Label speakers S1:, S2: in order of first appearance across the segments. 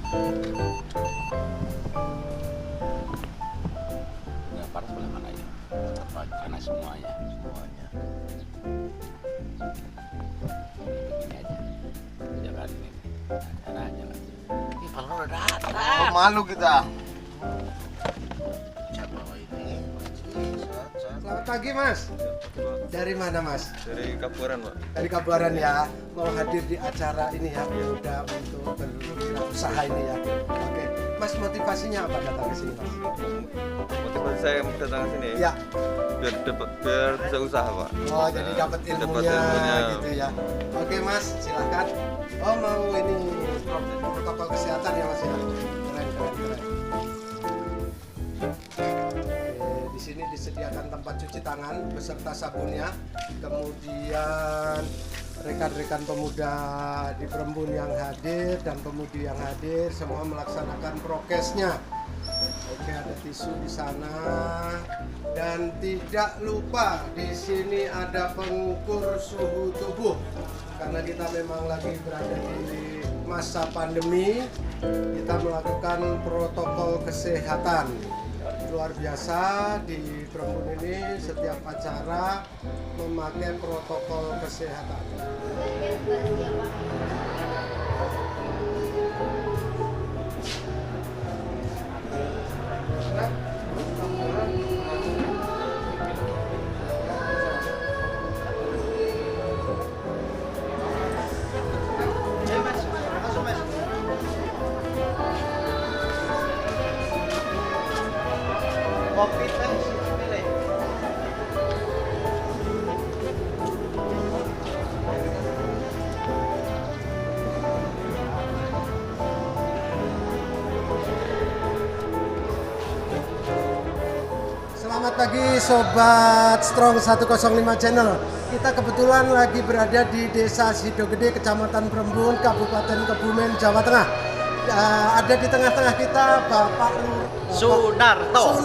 S1: Nggak panas boleh mana ya? Tetap panas semuanya. Ini aja. Jangan ini. Jangan. Ini Pak Lurah udah datang.
S2: Malu kita.
S3: Selamat pagi Mas. Dari mana Mas?
S4: Dari Kabupaten, Pak.
S3: Dari Kabupaten ya. Mau hadir di acara ini ya, udah untuk berusaha ini ya. Oke, Mas motivasinya apa datang ke sini Mas?
S4: Motivasi saya datang ke sini
S3: Ya.
S4: biar bisa usaha, Pak.
S3: Oh jadi dapat ilmunya, gitu ya. Oke Mas, silakan. Oh mau ini protokol kesehatan ya Mas ya. Keren. Di sini disediakan tempat cuci tangan beserta sabunnya. Kemudian rekan-rekan pemuda di Perembun yang hadir dan pemudi yang hadir semua melaksanakan prokesnya. Oke, ada tisu di sana dan tidak lupa di sini ada pengukur suhu tubuh karena kita memang lagi berada di masa pandemi. Kita melakukan protokol kesehatan. Luar biasa di Perembun ini setiap acara memakai protokol kesehatan.
S2: Kopi teh pilih.
S3: Selamat pagi Sobat Strong 105 Channel. Kita kebetulan lagi berada di Desa Sidogede, Kecamatan Perembun, Kabupaten Kebumen, Jawa Tengah. Ada di tengah-tengah kita Bapak Sunarto.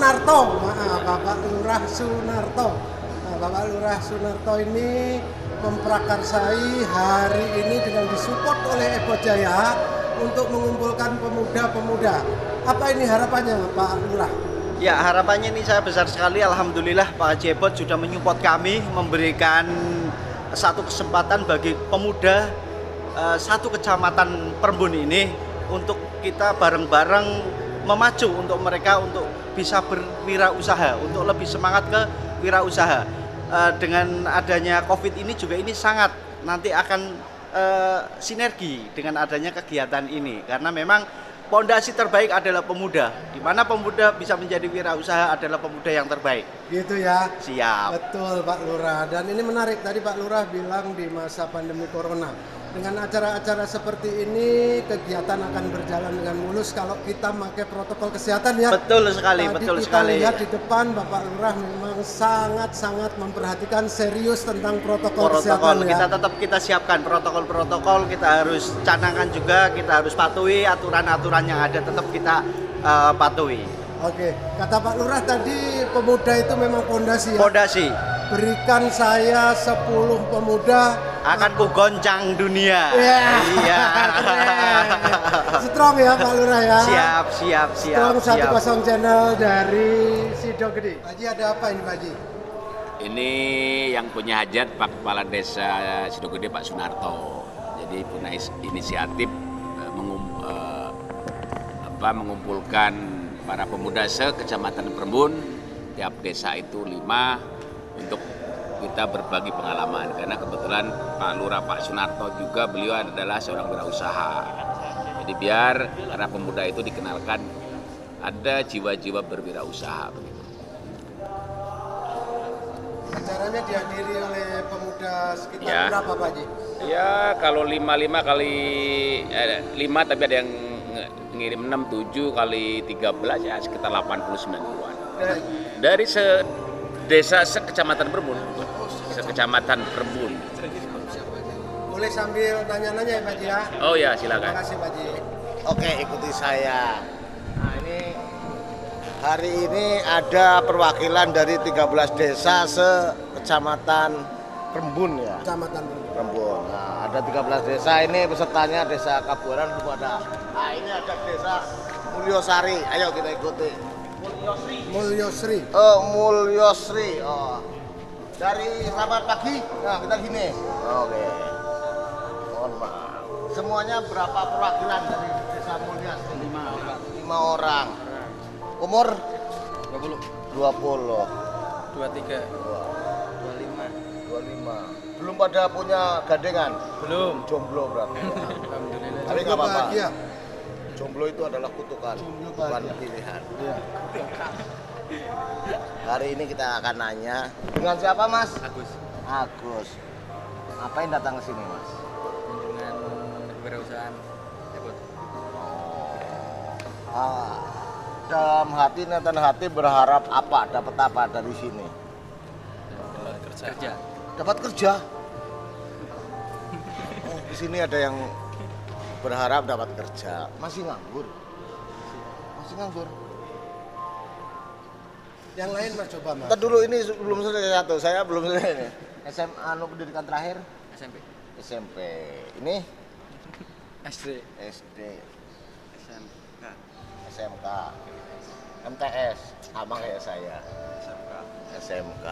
S3: Bapak Lurah Sunarto. Nah, Bapak Lurah Sunarto ini memprakarsai hari ini dengan disupport oleh Epo Jaya untuk mengumpulkan pemuda-pemuda. Apa ini harapannya Pak Lurah?
S5: Ya, harapannya ini saya besar sekali. Alhamdulillah Pak Haji Epot sudah menyupport kami, memberikan satu kesempatan bagi pemuda satu kecamatan Perembun ini untuk kita bareng-bareng memacu untuk mereka untuk bisa berwirausaha, untuk lebih semangat ke wirausaha. Dengan adanya COVID ini juga ini sangat nanti akan sinergi dengan adanya kegiatan ini karena memang pondasi terbaik adalah pemuda. Di mana pemuda bisa menjadi wirausaha adalah pemuda yang terbaik.
S3: Gitu ya.
S5: Siap.
S3: Betul Pak Lurah. Dan ini menarik tadi Pak Lurah bilang di masa pandemi Corona. Dengan acara-acara seperti ini kegiatan akan berjalan dengan mulus kalau kita pakai protokol kesehatan ya.
S5: Betul sekali,
S3: Tadi
S5: betul
S3: kita
S5: sekali.
S3: lihat di depan Bapak Lurah memang sangat-sangat memperhatikan serius tentang protokol kesehatan ya.
S5: Kita siapkan protokol-protokol, kita harus canangkan juga, kita harus patuhi aturan-aturan yang ada, tetap kita patuhi.
S3: Oke, kata Pak Lurah tadi pemuda itu memang pondasi ya.
S5: Pondasi
S3: Berikan saya 10 pemuda
S5: akan kugoncang dunia.
S3: Iya. Strong ya Pak Lurah ya.
S5: Siap.
S3: Strong 105 Channel dari Sidogede. Pak Haji ada apa ini Pak Haji?
S1: Ini yang punya hajat Pak Kepala Desa Sidogede Pak Sunarto. Jadi punya inisiatif mengumpulkan para pemuda se-Kecamatan Perembun, tiap desa itu 5 untuk kita berbagi pengalaman. Karena kebetulan Pak Lurah Pak Sunarto juga beliau adalah seorang wirausaha. Jadi biar para pemuda itu dikenalkan ada jiwa-jiwa berwirausaha begitu.
S3: Acaranya dihadiri oleh pemuda sekitar
S1: Ya.
S3: berapa Pak Haji?
S1: Ya kalau 5 kali 5 tapi ada yang ngirim 6, 7 kali 13 ya sekitar 89-an. Dari desa se-Kecamatan Perembun. Se-Kecamatan Perembun.
S3: Boleh sambil nanya-nanya ya Pak Haji ya?
S1: Oh ya
S3: Terima
S1: silakan.
S3: kasih Pak Haji.
S2: Oke, ikuti saya. Nah, ini hari ini ada perwakilan dari 13 desa se-Kecamatan Prembun ya.
S3: Kecamatan
S2: Prembun. Nah, ada 13 desa ini pesertanya Desa Kabuaran ada. Nah, ini ada Desa Mulyosari. Ayo kita ikuti.
S3: Mulyosri.
S2: Mulyosri. Oh. Dari selamat pagi. Nah, kita gini. Oke. Mohon maaf. Semuanya berapa perwakilan dari Desa Mulyosri? 5 orang. Umur
S4: 20.
S2: 20.
S4: 23.
S2: 25. Belum pada punya gandengan?
S4: Belum.
S2: Jomblo berarti.
S4: Alhamdulillah.
S2: Tapi nggak apa-apa.
S3: Bahagia.
S2: Jomblo itu adalah kutukan, bukan pilihan.
S3: Iya.
S2: Hari ini kita akan nanya dengan siapa, Mas?
S4: Agus.
S2: Agus. Ngapain datang ke sini, Mas?
S4: Kunjungan kewirausahaan. Cepot.
S2: Dalam hati, niatan hati berharap apa? Dapat apa dari sini?
S4: Kerja.
S2: Dapat kerja. Oh, di sini ada yang berharap dapat kerja. Masih nganggur. Masih nganggur.
S3: Yang lain Mas coba Mas.
S2: Ntar dulu ini belum selesai satu. Saya belum selesai nih. SMA pendidikan terakhir
S4: SMP.
S2: SMP. Ini
S4: SD.
S2: SD,
S4: SMK.
S2: SMK, MTS, sama kayak saya. SMK.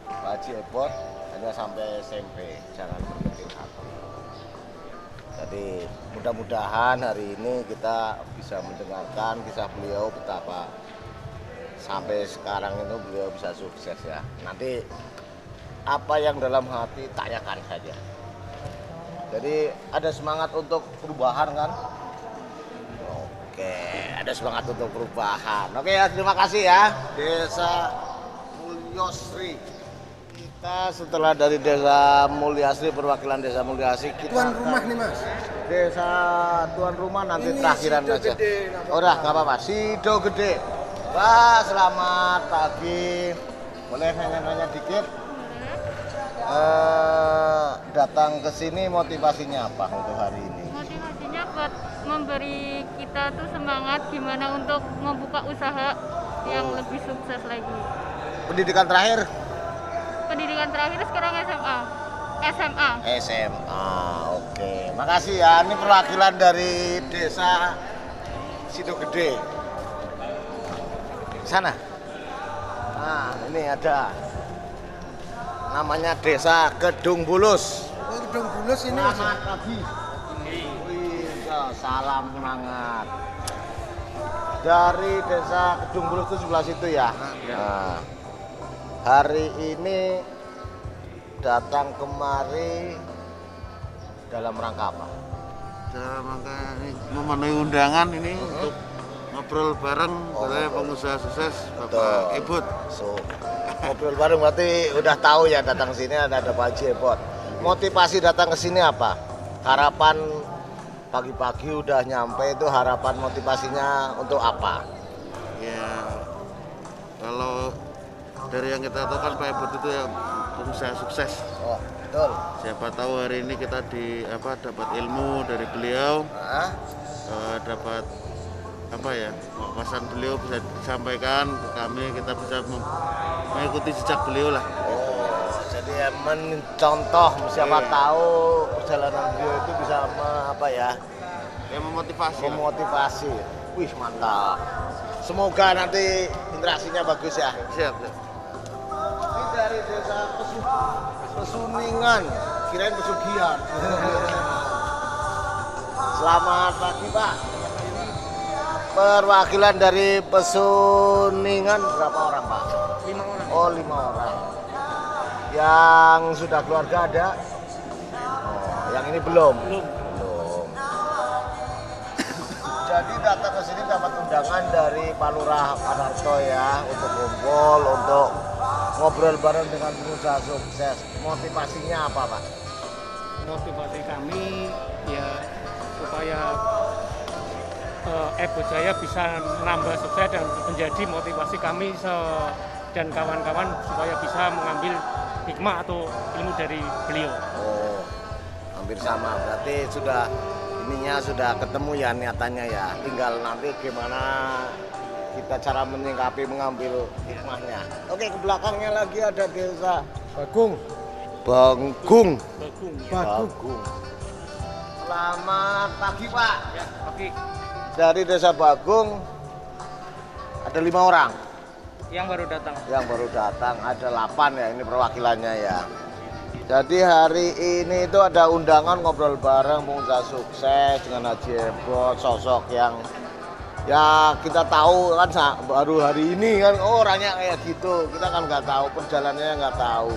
S2: Pak Haji Ebot hanya sampai SMP, jangan berkecil hati. Jadi mudah-mudahan hari ini kita bisa mendengarkan kisah beliau betapa sampai sekarang itu beliau bisa sukses ya. Nanti apa yang dalam hati tanyakan saja. Jadi ada semangat untuk perubahan kan? Oke, ada semangat untuk perubahan. Oke ya, terima kasih ya. Desa Mulyosri. Kita setelah dari Desa Mulyasri, perwakilan Desa Mulyasri, kita
S3: Tuan rumah nih Mas.
S2: Desa tuan rumah nanti
S3: Ini
S2: terakhiran
S3: Sido
S2: aja.
S3: Gede, nggak apa-apa.
S2: Udah nggak apa-apa. Sido Gede. Pak, selamat pagi. Boleh nanya-nanya dikit? Datang ke sini motivasinya apa untuk hari ini?
S6: Motivasinya buat memberi kita tuh semangat gimana untuk membuka usaha yang lebih sukses lagi.
S2: Pendidikan terakhir?
S6: Pendidikan terakhir sekarang SMA.
S2: SMA, oke. Makasih ya, ini perwakilan dari Desa Sido Gede. Sana. Nah, ini ada. Namanya Desa Kedung Bulus.
S3: Oh, Gedung Bulus ini Mas.
S2: Selamat pagi. Wih, salam semangat. Dari Desa Kedung Bulus itu sebelah situ ya. Nah, hari ini datang kemari dalam rangka apa?
S7: Dalam rangka memenuhi undangan ini untuk ngobrol bareng oleh pengusaha sukses Bapak Ebot.
S2: So, ngobrol bareng berarti udah tahu ya datang ke sini ada Pak Haji Ebot. Motivasi datang ke sini apa? Harapan pagi-pagi udah nyampe itu harapan motivasinya untuk apa?
S7: Ya, kalau dari yang kita tahu kan Pak Ebot itu ya pengusaha sukses.
S2: Oh, betul.
S7: Siapa tahu hari ini kita dapat ilmu dari beliau,
S2: Hah?
S7: dapat wawasan beliau bisa disampaikan ke kami, kita bisa mengikuti jejak beliau lah.
S2: Oh, jadi ya mencontoh siapa tahu perjalanan beliau itu bisa
S7: Memotivasi.
S2: memotivasi. Wih, mantap. Semoga nanti interaksinya bagus ya.
S7: Siap.
S2: Ini dari Desa Pesuningan, kirain Pesugihan. Selamat pagi Pak. Perwakilan dari Pesuningan berapa orang Pak?
S4: 5 orang.
S2: Oh 5 orang. Yang sudah keluarga ada? Oh, yang ini belum. Jadi datang ke sini dapat undangan dari Pak Lurah Panarto ya untuk kumpul, untuk ngobrol bareng dengan pengusaha sukses. Motivasinya apa Pak?
S8: Motivasi kami ya supaya Ebot Jaya bisa menambah sukses dan menjadi motivasi kami dan kawan-kawan supaya bisa mengambil hikmah atau ilmu dari beliau.
S2: Oh, hampir sama. Berarti sudah ketemu ya niatannya ya. Tinggal nanti gimana kita cara menyikapi mengambil hikmahnya. Oke, ke belakangnya lagi ada Desa
S3: Bagung.
S2: Banggung.
S3: Bagung.
S2: Selamat pagi Pak.
S4: Ya, pagi.
S2: Dari Desa Bagung ada 5 orang
S4: Yang baru datang.
S2: yang baru datang, ada 8 ya ini perwakilannya ya. Jadi hari ini itu ada undangan ngobrol bareng pengusaha sukses dengan Haji Ebot, sosok yang ya kita tahu kan baru hari ini kan orangnya kayak gitu, kita kan nggak tahu perjalanannya, nggak tahu.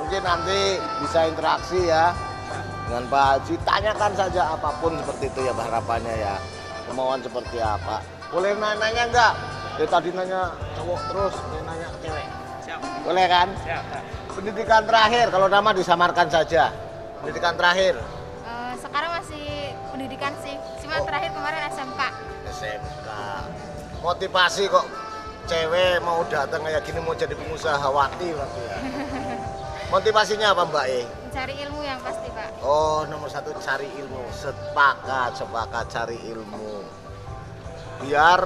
S2: Mungkin nanti bisa interaksi ya dengan Pak Haji, tanyakan saja apapun seperti itu ya harapannya ya, kemauan seperti apa. Boleh nanya enggak? Dia tadi nanya cowok terus, dia nanya cewek.
S4: Siap.
S2: Boleh kan?
S4: Siap.
S2: Pendidikan terakhir, kalau nama disamarkan saja. Pendidikan terakhir.
S9: Sekarang masih pendidikan sih, cuma terakhir kemarin SMK.
S2: SMK. Motivasi kok cewek mau datang kayak gini mau jadi pengusaha wati berarti ya. Motivasinya apa Mbak E?
S9: Mencari ilmu yang pasti Pak.
S2: Oh, nomor 1 cari ilmu. Sepakat cari ilmu. Biar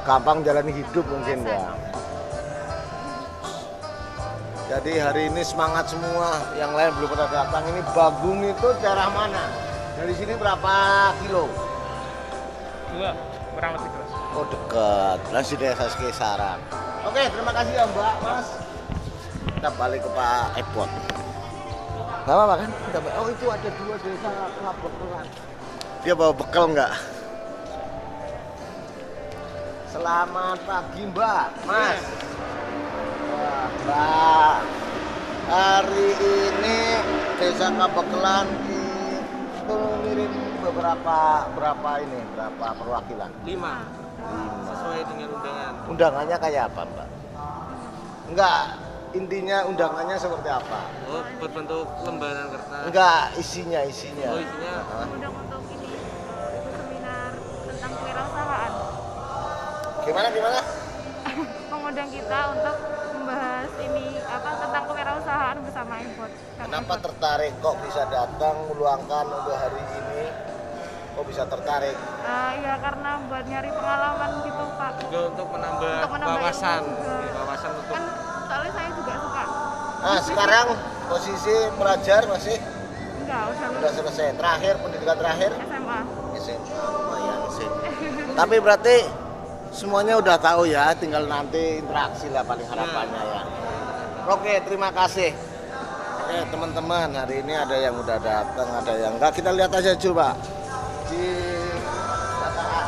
S2: gampang jalani hidup mungkin ya. Jadi hari ini semangat semua, yang lain belum pernah datang. Ini Bagung itu daerah mana? Dari sini berapa kilo?
S8: 2, kurang lebih 2.
S2: Oh dekat, masih desa Sekisaran. Oke, terima kasih ya Mbak, Mas. Kita balik ke Pak Ebot. Gak apa-apa kan? Oh itu ada 2 desa Bekelan. Dia bawa bekal nggak? Selamat pagi Mbak, Mas. Wah, Mbak. Hari ini desa Kabekelan itu ngirim berapa perwakilan?
S4: 5. Sesuai dengan undangan.
S2: Undangannya kayak apa Mbak? Enggak, intinya undangannya seperti apa?
S4: Oh, berbentuk lembaran kertas.
S2: Enggak, isinya.
S4: Oh, isinya.
S6: Undang untuk ini seminar tentang kewirausahaan.
S2: Gimana?
S6: Mengundang kita untuk membahas ini tentang kewirausahaan bersama Ebot.
S2: Kenapa tertarik kok bisa datang meluangkan untuk hari ini? Kok bisa tertarik?
S6: Ya karena buat nyari pengalaman gitu Pak.
S4: Juga untuk menambah wawasan.
S6: ilmu juga.
S4: Wawasan untuk
S6: Kan soalnya saya juga suka.
S2: Nah sekarang posisi pelajar masih
S6: Enggak,
S2: udah selesai. Terakhir, pendidikan terakhir?
S6: SMA.
S2: SMA, lumayan sih. Tapi berarti semuanya udah tahu ya, tinggal nanti interaksi lah paling harapannya ya. Oke, terima kasih. Oke teman-teman, hari ini ada yang udah datang, ada yang enggak. Kita lihat aja coba di lapangan.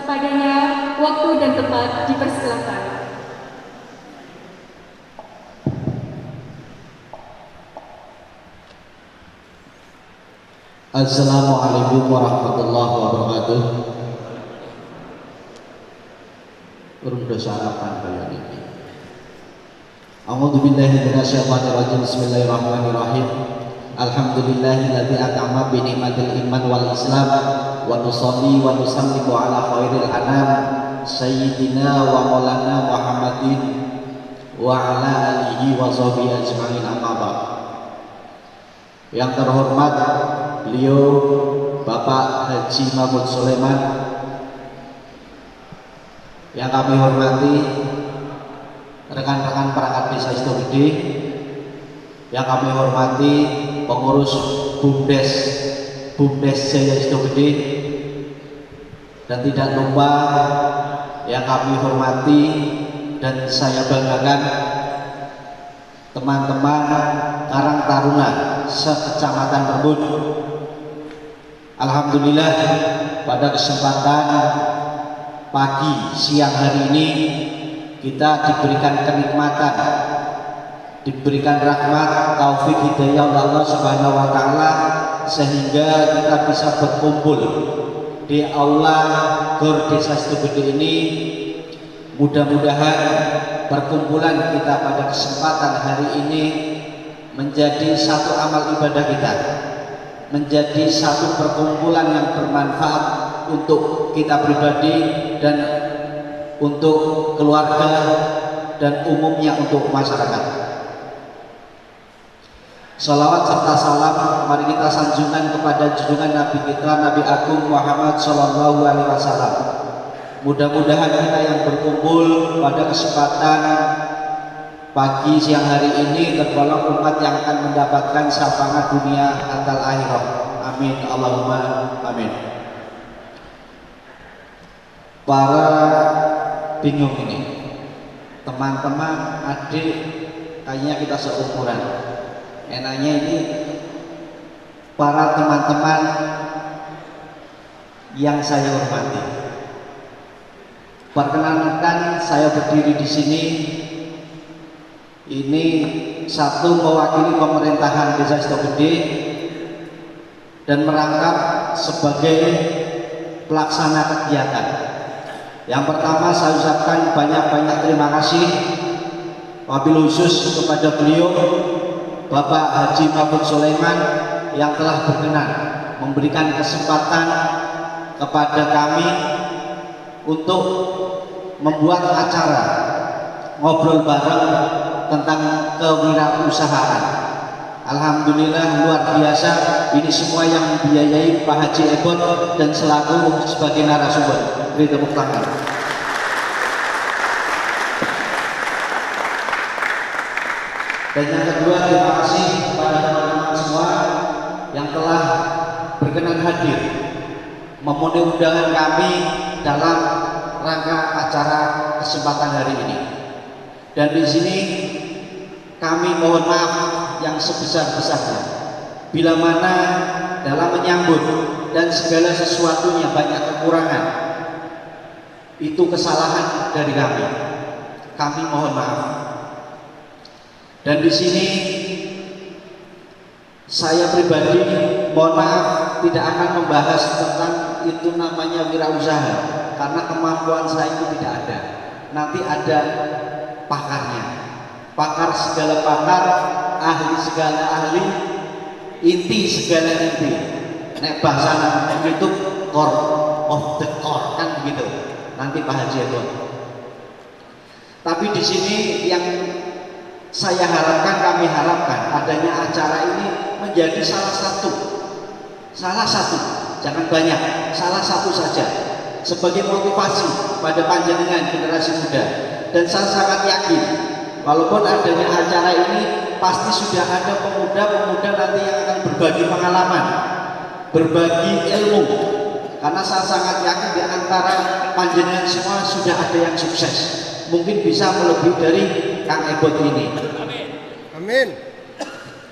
S10: kepadanya waktu dan tempat dipersilakan.
S11: Assalamualaikum warahmatullahi wabarakatuh. urung dosa akan kalian ini. A'udzu billahi minasyaitonir rajim. Bismillahirrahmanirrahim. Alhamdulillahilladzi at'ama bi ni'matil iman wal islam wa nusalli wa nusallimu ala khairil anam sayyidina wa maulana Muhammadin wa ala alihi wa sahbihi ajma'in, amma ba'd. Yang terhormat beliau Bapak Haji Mahmud Sulaiman, yang kami hormati rekan-rekan perangkat desa Istogede, yang kami hormati pengurus BUMDes Jaya Istogede, dan tidak lupa yang kami hormati dan saya banggakan teman-teman Karang Taruna se-Kecamatan Perbun. Alhamdulillah pada kesempatan pagi siang hari ini kita diberikan kenikmatan, diberikan rahmat, taufik, hidayah oleh Allah Subhanahu wa taala sehingga kita bisa berkumpul di aula GOR Desa Istogede ini. Mudah-mudahan perkumpulan kita pada kesempatan hari ini menjadi satu amal ibadah kita, menjadi satu perkumpulan yang bermanfaat untuk kita pribadi dan untuk keluarga dan umumnya untuk masyarakat. Salawat serta salam mari kita sanjungan kepada junjungan Nabi kita, Nabi Agung Muhammad Sallallahu Alaihi Wasallam. Mudah-mudahan kita yang berkumpul pada kesempatan pagi siang hari ini tergolong umat yang akan mendapatkan syafaat dunia dan akhirat. Amin Allahumma amin. Para bingung ini, teman-teman, adik, kayaknya kita seumuran. Enaknya ini para teman-teman yang saya hormati. Perkenalkan, saya berdiri di sini. Ini satu mewakili pemerintahan Desa Istogede dan merangkap sebagai pelaksana kegiatan. Yang pertama saya ucapkan banyak-banyak terima kasih wabil khusus kepada beliau Bapak Haji Mahmud Sulaiman yang telah berkenan memberikan kesempatan kepada kami untuk membuat acara ngobrol bareng tentang kewirausahaan. Alhamdulillah luar biasa, ini semua yang membiayai Pak Haji Ebon dan selaku sebagai narasumber. Beri tepuk tangan. Dan yang kedua, terima kasih kepada teman-teman semua yang telah berkenan hadir memenuhi undangan kami dalam rangka acara kesempatan hari ini. Dan di sini kami mohon maaf yang sebesar-besarnya bila mana dalam menyambut dan segala sesuatunya banyak kekurangan, itu kesalahan dari kami. Kami mohon maaf. Dan di sini saya pribadi mohon maaf tidak akan membahas tentang itu namanya wirausaha karena kemampuan saya itu tidak ada. Nanti ada pakarnya, pakar segala pakar, ahli segala ahli, inti segala inti. Nek bahasa itu core of the core kan begitu. Nanti Pak Haji Ebon. Tapi di sini yang saya harapkan, kami harapkan adanya acara ini menjadi salah satu, jangan banyak, salah satu saja sebagai motivasi pada panjenengan generasi muda. Dan saya sangat yakin walaupun adanya acara ini pasti sudah ada pemuda-pemuda nanti yang akan berbagi pengalaman, berbagi ilmu, karena saya sangat yakin di antara panjenengan semua sudah ada yang sukses, mungkin bisa melebihi dari Kang Ebot ini.
S3: Amin.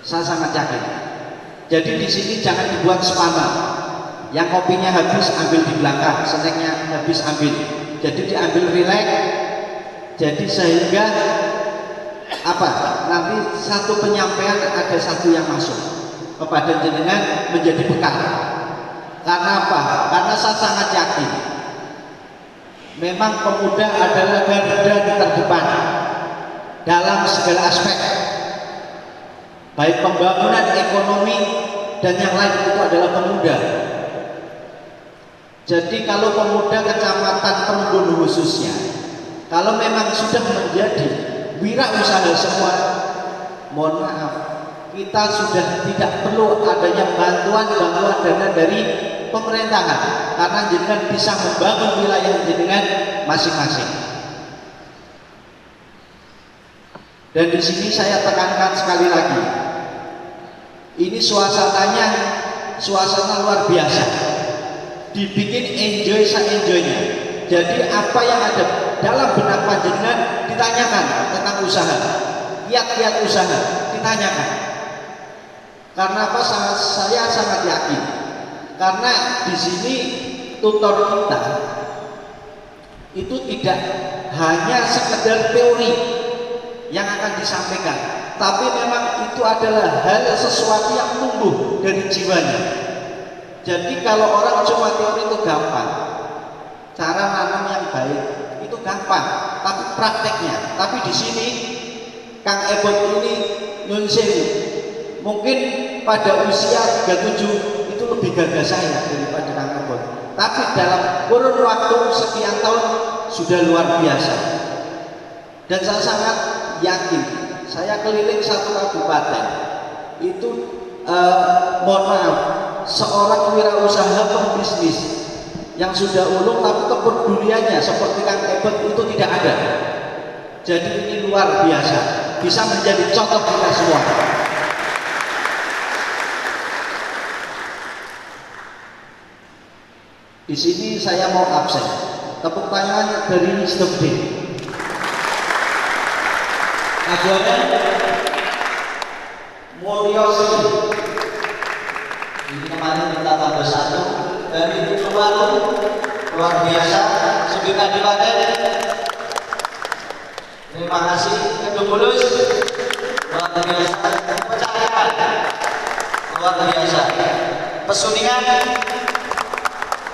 S11: Saya sangat yakin. Jadi di sini jangan dibuat spana. Yang kopinya habis ambil di belakang, snacknya habis ambil. Jadi diambil rileks. Jadi sehingga apa? Nanti satu penyampaian ada satu yang masuk kepada jenengan menjadi bekal. Karena apa? Karena saya sangat yakin Memang pemuda adalah garda di terdepan dalam segala aspek, baik pembangunan ekonomi dan yang lain itu adalah pemuda. Jadi kalau pemuda Kecamatan Perembun khususnya, kalau memang sudah menjadi wirausaha semua, mohon maaf, kita sudah tidak perlu adanya bantuan dana dari pemerintahan, karena jenengan bisa membangun wilayah jenengan masing-masing. Dan di sini saya tekankan sekali lagi, ini suasananya suasana luar biasa, dibikin enjoy se-enjoynya. Jadi apa yang ada dalam benak panjenengan ditanyakan tentang usaha, kiat-kiat usaha ditanyakan. Karena apa? Saya sangat yakin, karena di sini tutor kita itu tidak hanya sekedar teori yang akan disampaikan, tapi memang itu adalah hal sesuatu yang tumbuh dari jiwanya. Jadi kalau orang cuma teori itu gampang, cara nanam yang baik itu gampang, tapi prakteknya. Tapi di sini Kang Ebot ini nyun sewu, mungkin pada usia 37 itu lebih gagah saya daripada Kang Ebot. Tapi dalam kurun waktu sekian tahun sudah luar biasa. Dan saya sangat yakin, saya keliling satu kabupaten itu mohon maaf, seorang wirausaha pembisnis yang sudah ulung tapi kepeduliannya seperti Kang Ebot itu tidak ada. Jadi ini luar biasa, bisa menjadi contoh kita semua. Di sini saya mau absen. Tepuk tangan dari Stokde. Ajuannya Mulyo Sri. Ini kemarin kita tambah 1 dari Tujuan, luar biasa. Sudin Adipaten. Terima kasih. Kedung Bulus, luar biasa. Pecahan, luar biasa. Pesuningan,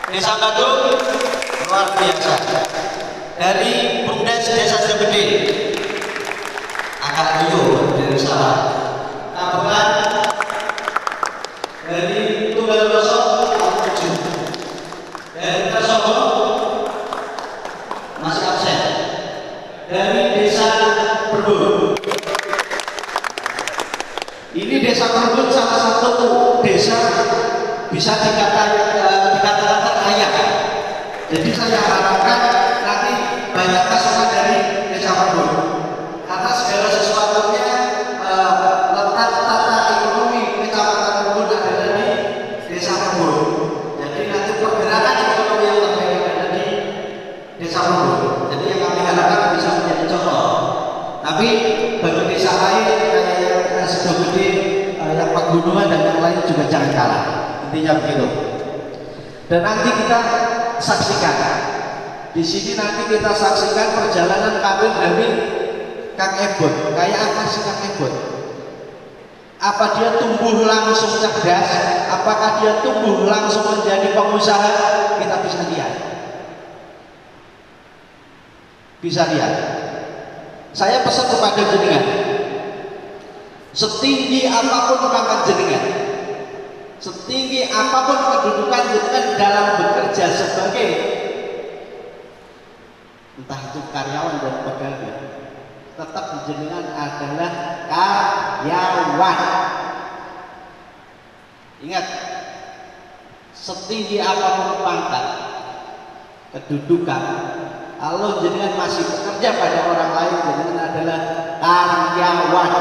S11: Desa Gadung, luar biasa. Dari Bumdes Desa Jebede, Akak Duyo dari Salah. Kabupaten dari Tunggal Rosok, Tujuh. Dari Kersobo masih absen. Dari Desa Perbun. Ini Desa Perbun salah satu desa bisa dikatakan terkaya. Jadi saya harapkan nanti banyak masukan dari Desa Perbun, karena segala sesuatunya letak tata ekonomi Kecamatan Perbun ada di Desa Perbun. Jadi nanti pergerakan ekonomi yang terbaik ada di Desa Perbun. Jadi yang kami harapkan bisa menjadi contoh. Tapi bagi desa lain kayak yang sudah gede, yang pegunungan dan yang lain juga jangan kalah. Intinya begitu. Dan nanti kita saksikan, di sini nanti kita saksikan perjalanan karir dari Kang Ebot. Kayak apa sih Kang Ebot? Apa dia tumbuh langsung cerdas? Apakah dia tumbuh langsung menjadi pengusaha? Kita bisa lihat. Bisa lihat. Saya pesan kepada jenengan, setinggi apapun pangkat jenengan, setinggi apapun kedudukan jenengan dalam bekerja sebagai entah itu karyawan dan pegawai, tetap jenengan adalah karyawan. Ingat, setinggi apapun pangkat kedudukan, kalau jenengan masih bekerja pada orang lain, jenengan adalah karyawan.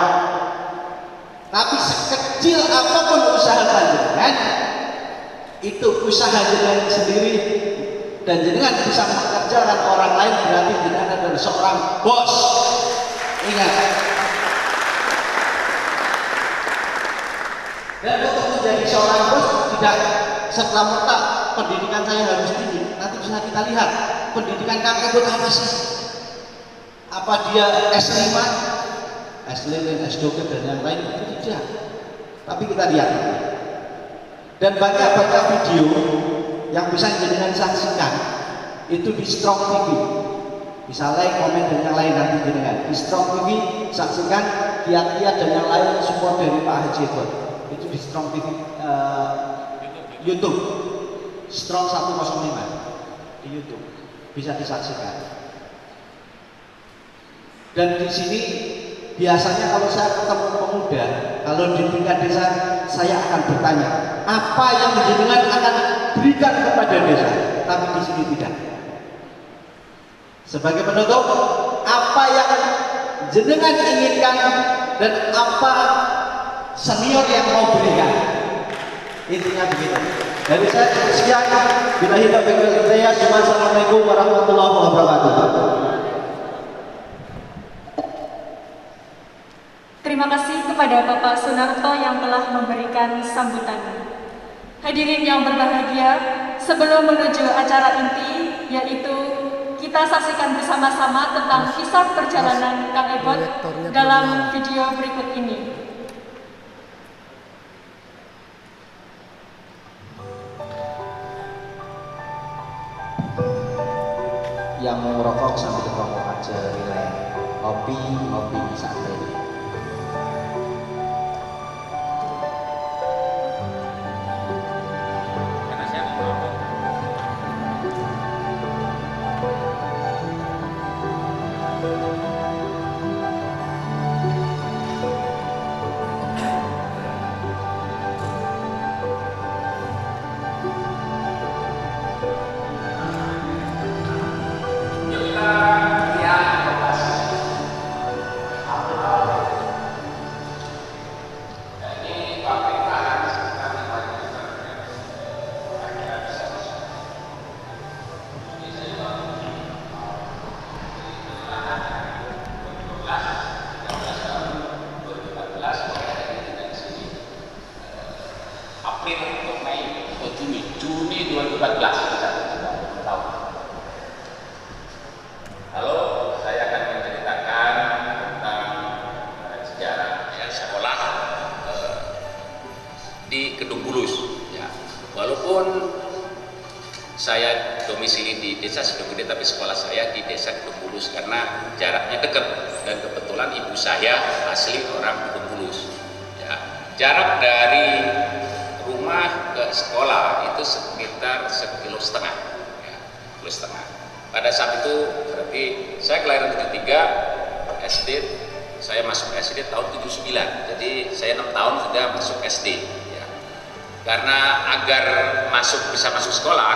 S11: Tapi sekecil apapun usaha jenengan, itu usaha jenengan sendiri, dan jenengan bisa mengerjakan orang lain, berarti jenengan adalah seorang bos. Ingat. Dan untuk menjadi seorang bos tidak serta-merta pendidikan saya harus tinggi. Nanti bisa kita lihat pendidikan Kang Ebot apa sih? Apa dia S5? S5, S2 dan yang lain itu tidak. Tapi kita lihat. Dan banyak video yang bisa jenengan saksikan itu di Strong TV. Bisa like, komen dan yang lain nanti jenengan. Di Strong TV saksikan kiat-kiat dan yang lain support dari Pak Haji Epot. Itu di Strong TV YouTube. Strong 105 di YouTube. Bisa disaksikan. Dan di sini biasanya kalau saya ketemu pemuda, kalau di tingkat desa saya akan bertanya, apa yang jenengan akan berikan kepada desa? Tapi di sini tidak. Sebagai penutup, apa yang jenengan inginkan dan apa senior yang mau berikan? Intinya begitu. Dari saya sekian. Billahi taufiq wal hidayah. Assalamualaikum warahmatullahi wabarakatuh.
S10: Terima kasih kepada Bapak Sunarto yang telah memberikan sambutan. Hadirin yang berbahagia, sebelum menuju acara inti, yaitu kita saksikan bersama-sama tentang kisah perjalanan Kang Epot dalam video berikut ini.
S11: Yang mau merokok sambil rokok aja, relax. Ngopi santai.
S1: Juni 2014 tahun. Lalu saya akan menceritakan tentang sejarah sekolah di Kedung Bulus. Ya. Walaupun saya domisili di Desa Sidogede, tapi sekolah saya di Desa Kedung Bulus karena jaraknya dekat dan kebetulan ibu saya asli orang Kedung Bulus. Ya. Jarak dari rumah ke sekolah itu sekitar 1,5 kilo, ya, 1,5 kilo. Pada saat itu berarti saya kelahiran 73, SD saya masuk SD tahun 79, jadi saya 6 tahun sudah masuk SD. Ya. Karena agar bisa masuk sekolah,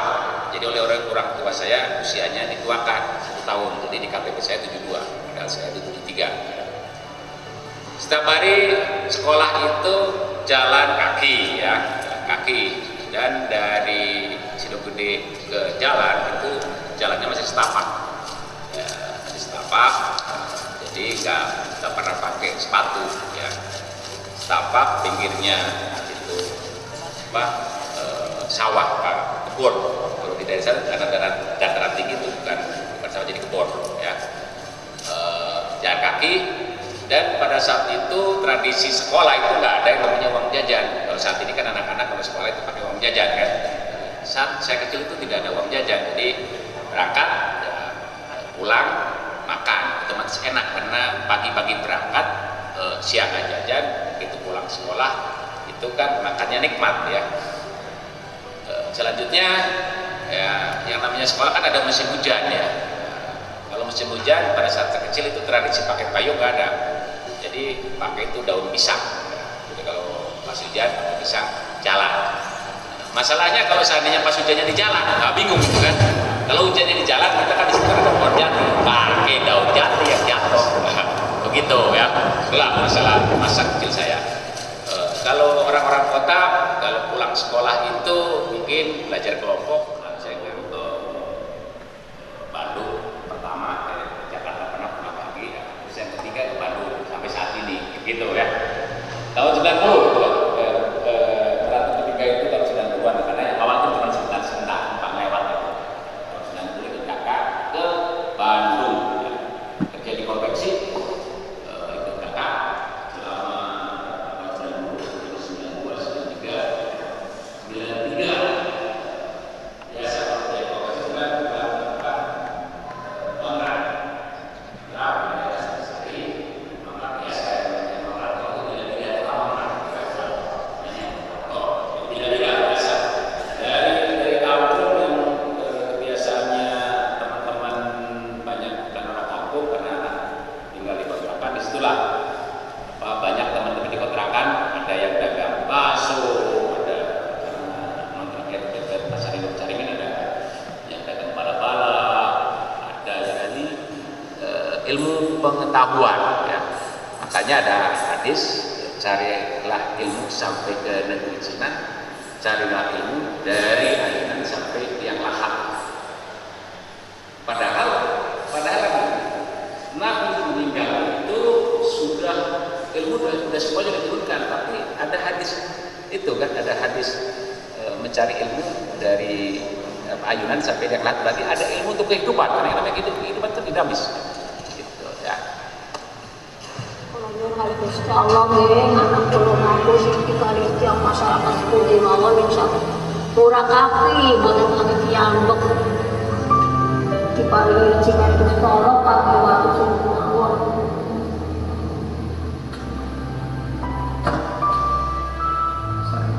S1: jadi oleh orang tua saya usianya dituakan 1 tahun, jadi di KTP saya 72, padahal saya 73. Setiap hari sekolah itu jalan kaki, ya. Dan dari Sidogede ke jalan itu jalannya masih setapak, ya, masih setapak, jadi nggak pernah pakai sepatu, ya. Setapak, pinggirnya itu sawah, kebun. Kalau di daerah karena dataran tinggi itu bukan sawah, jadi kebun, ya. Jalan kaki. Dan pada saat itu tradisi sekolah itu nggak ada yang namanya uang jajan. Kalau saat ini kan anak-anak kalau sekolah itu pakai uang jajan kan. Saat saya kecil itu tidak ada uang jajan, jadi berangkat, ya, pulang, makan, otomatis enak karena pagi-pagi berangkat, siang jajan, begitu pulang sekolah itu kan makannya nikmat, ya. Selanjutnya ya, yang namanya sekolah kan ada musim hujan, ya. Kalau musim hujan pada saat saya kecil itu tradisi pakai payung nggak ada. Jadi pakai itu daun pisang. Jadi kalau pas hujan pakai pisang jalan. Masalahnya kalau seandainya pas hujannya di jalan, nggak bingung gitu kan. Kalau hujannya di jalan kita kan di situ ada pohon jati, pakai daun jati yang jatuh. Begitu ya. Itulah masalah masa kecil saya. Kalau orang-orang kota kalau pulang sekolah itu mungkin belajar kelompok. Saya ke Bandung pertama ke Jakarta pernah pagi, terus yang ketiga ke Bandung sampai saat ini gitu ya. Tahun 90 terakhir ketiga itu tahun 90-an karena yang awal itu cuma sebentar numpang lewat ya. Tahun 90 itu kakak ke Bandung ya. Kerja di konveksi itu kakak selama tahun 90, 92, 93 ya pengetahuan ya. Makanya ada hadis, carilah ilmu sampai ke negeri jinan, carilah ilmu dari ayunan sampai tiang lahat. Padahal Nabi meninggal itu sudah ilmu sudah semuanya diturunkan, tapi ada hadis itu kan, ada hadis mencari ilmu dari ayunan sampai tiang lahat, berarti ada ilmu untuk kehidupan, karena yang namanya kehidupan itu dinamis. Gitu ya.
S12: Kali Gusti Allah nggih anak kula ngaku sing kali tiang masyarakat pundi mawon insya murah kaki boten kami kiambek diparingi rezekan Gusti Allah kangge waktu sing mawon.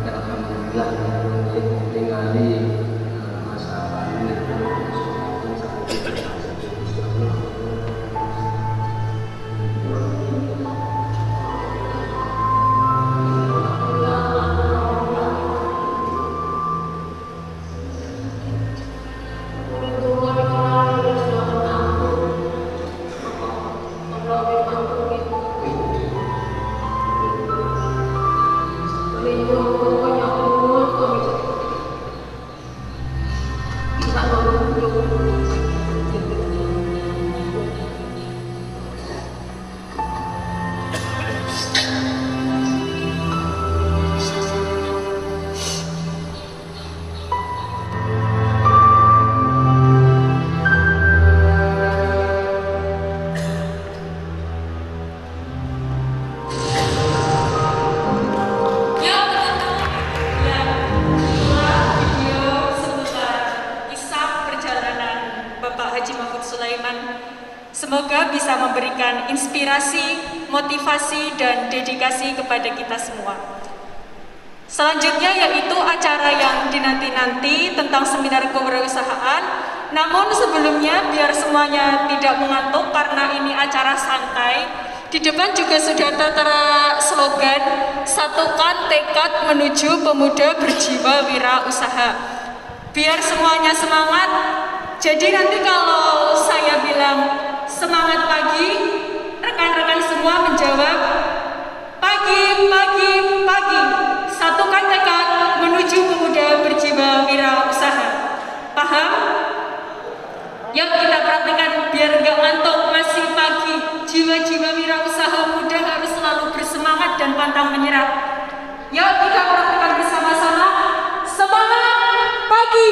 S13: Alhamdulillah ningali masalah ini
S10: Semoga bisa memberikan inspirasi, motivasi, dan dedikasi kepada kita semua. Selanjutnya yaitu acara yang dinanti-nanti tentang seminar kewirausahaan. Namun sebelumnya biar semuanya tidak mengantuk karena ini acara santai, di depan juga sudah tertera slogan "Satukan tekad menuju pemuda berjiwa wirausaha". Biar semuanya semangat. Jadi nanti kalau saya bilang semangat pagi, rekan-rekan semua menjawab pagi, pagi, pagi. Satukan tekad menuju pemuda berjiwa wirausaha. Paham? Yuk kita praktekkan biar nggak ngantuk, masih pagi. Jiwa-jiwa wirausaha muda harus selalu bersemangat dan pantang menyerah. Yuk kita praktekkan bersama-sama. Semangat pagi.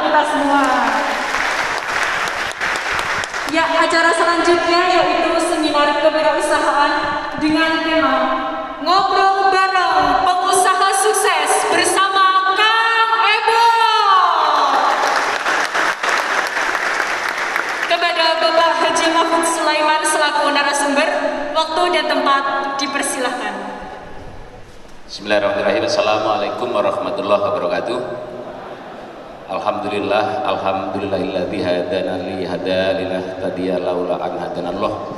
S10: Kita semua. Ya, acara selanjutnya yaitu seminar kewirausahaan dengan tema Ngobrol Bareng Pengusaha Sukses bersama Kang Ebo. Kepada Bapak Haji Mahfud Sulaiman selaku narasumber, waktu dan tempat dipersilahkan.
S1: Bismillahirrahmanirrahim. Assalamualaikum warahmatullahi wabarakatuh. Alhamdulillah, alhamdulillahilladzi hadana li hada linahtadiya laula an hadanallah.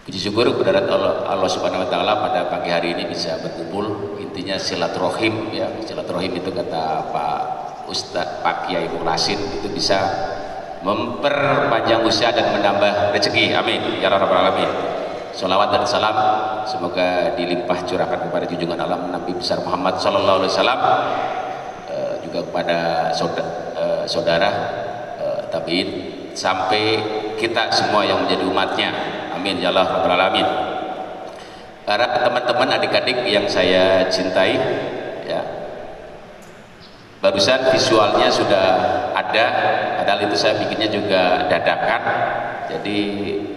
S1: Puji syukur kepada Allah Subhanahu wa taala pada pagi hari ini bisa berkumpul. Intinya silaturahim ya. Silaturahim itu kata Pak Ustadz Pak Kiai Mukhlasin itu bisa memperpanjang usia dan menambah rezeki. Amin ya rabbal alamin. Sholawat dan salam semoga dilimpah curahkan kepada junjungan alam Nabi besar Muhammad sallallahu alaihi wasallam, juga kepada saudara tabiin sampai kita semua yang menjadi umatnya. Amin ya Allah rabbal alamin. Para teman-teman adik-adik yang saya cintai ya, barusan visualnya sudah ada, padahal itu saya bikinnya juga dadakan, jadi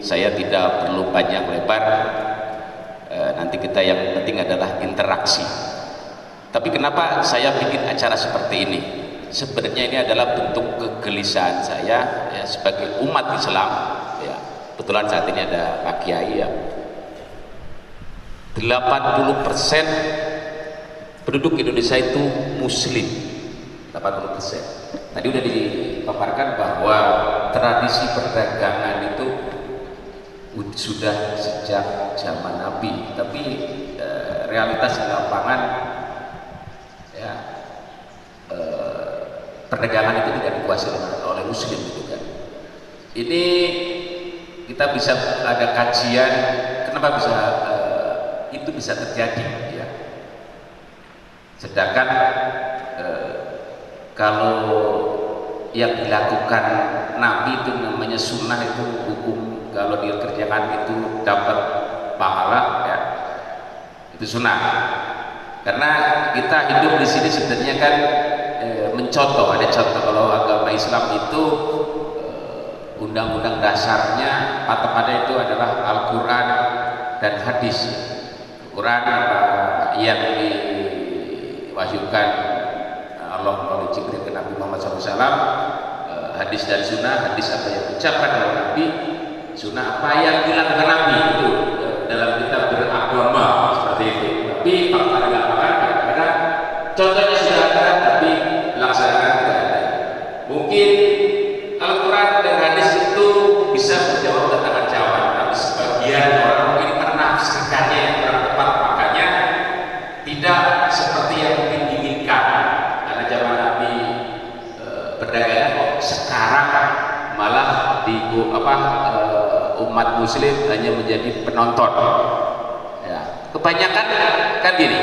S1: saya tidak perlu panjang lebar. Nanti kita yang penting adalah interaksi. Tapi kenapa saya bikin acara seperti ini? Sebenarnya ini adalah bentuk kegelisahan saya ya, sebagai umat Islam ya. Kebetulan saat ini ada Pak Kiai ya. 80% penduduk Indonesia itu muslim. 80%. Tadi udah dipaparkan bahwa tradisi perdagangan itu sudah sejak zaman Nabi, tapi realitas di lapangan ya perdagangan itu tidak dikuasai oleh muslim gitu kan. Ini kita bisa ada kajian kenapa bisa itu bisa terjadi ya. Sedangkan kalau yang dilakukan Nabi itu namanya sunnah, itu hukum, kalau dikerjakan itu dapat pahala ya, itu sunnah. Karena kita hidup di sini sebenarnya kan mencontoh, ada contoh kalau agama Islam itu undang-undang dasarnya patokannya itu adalah Al-Quran dan hadis. Al-Quran yang diwahyukan Allah melalui Jibril ke Nabi Muhammad SAW, hadis dan sunnah. Hadis apa yang diucapkan oleh Nabi, sunnah apa yang dilakukan Nabi, itu dalam kitab beragama seperti itu. Tapi fakta di lapangan kadang-kadang contohnya sudah ada tapi laksanakan tidak ada. Mungkin Al-Quran dan hadis itu bisa menjawab tantangan jawaban, tapi sebagian orang mungkin menafsirkannya yang kurang tepat, makanya tidak seperti yang mungkin diinginkan. Karena zaman Nabi berdagang kok sekarang malah di umat muslim hanya menjadi penonton ya. Kebanyakan kan gini,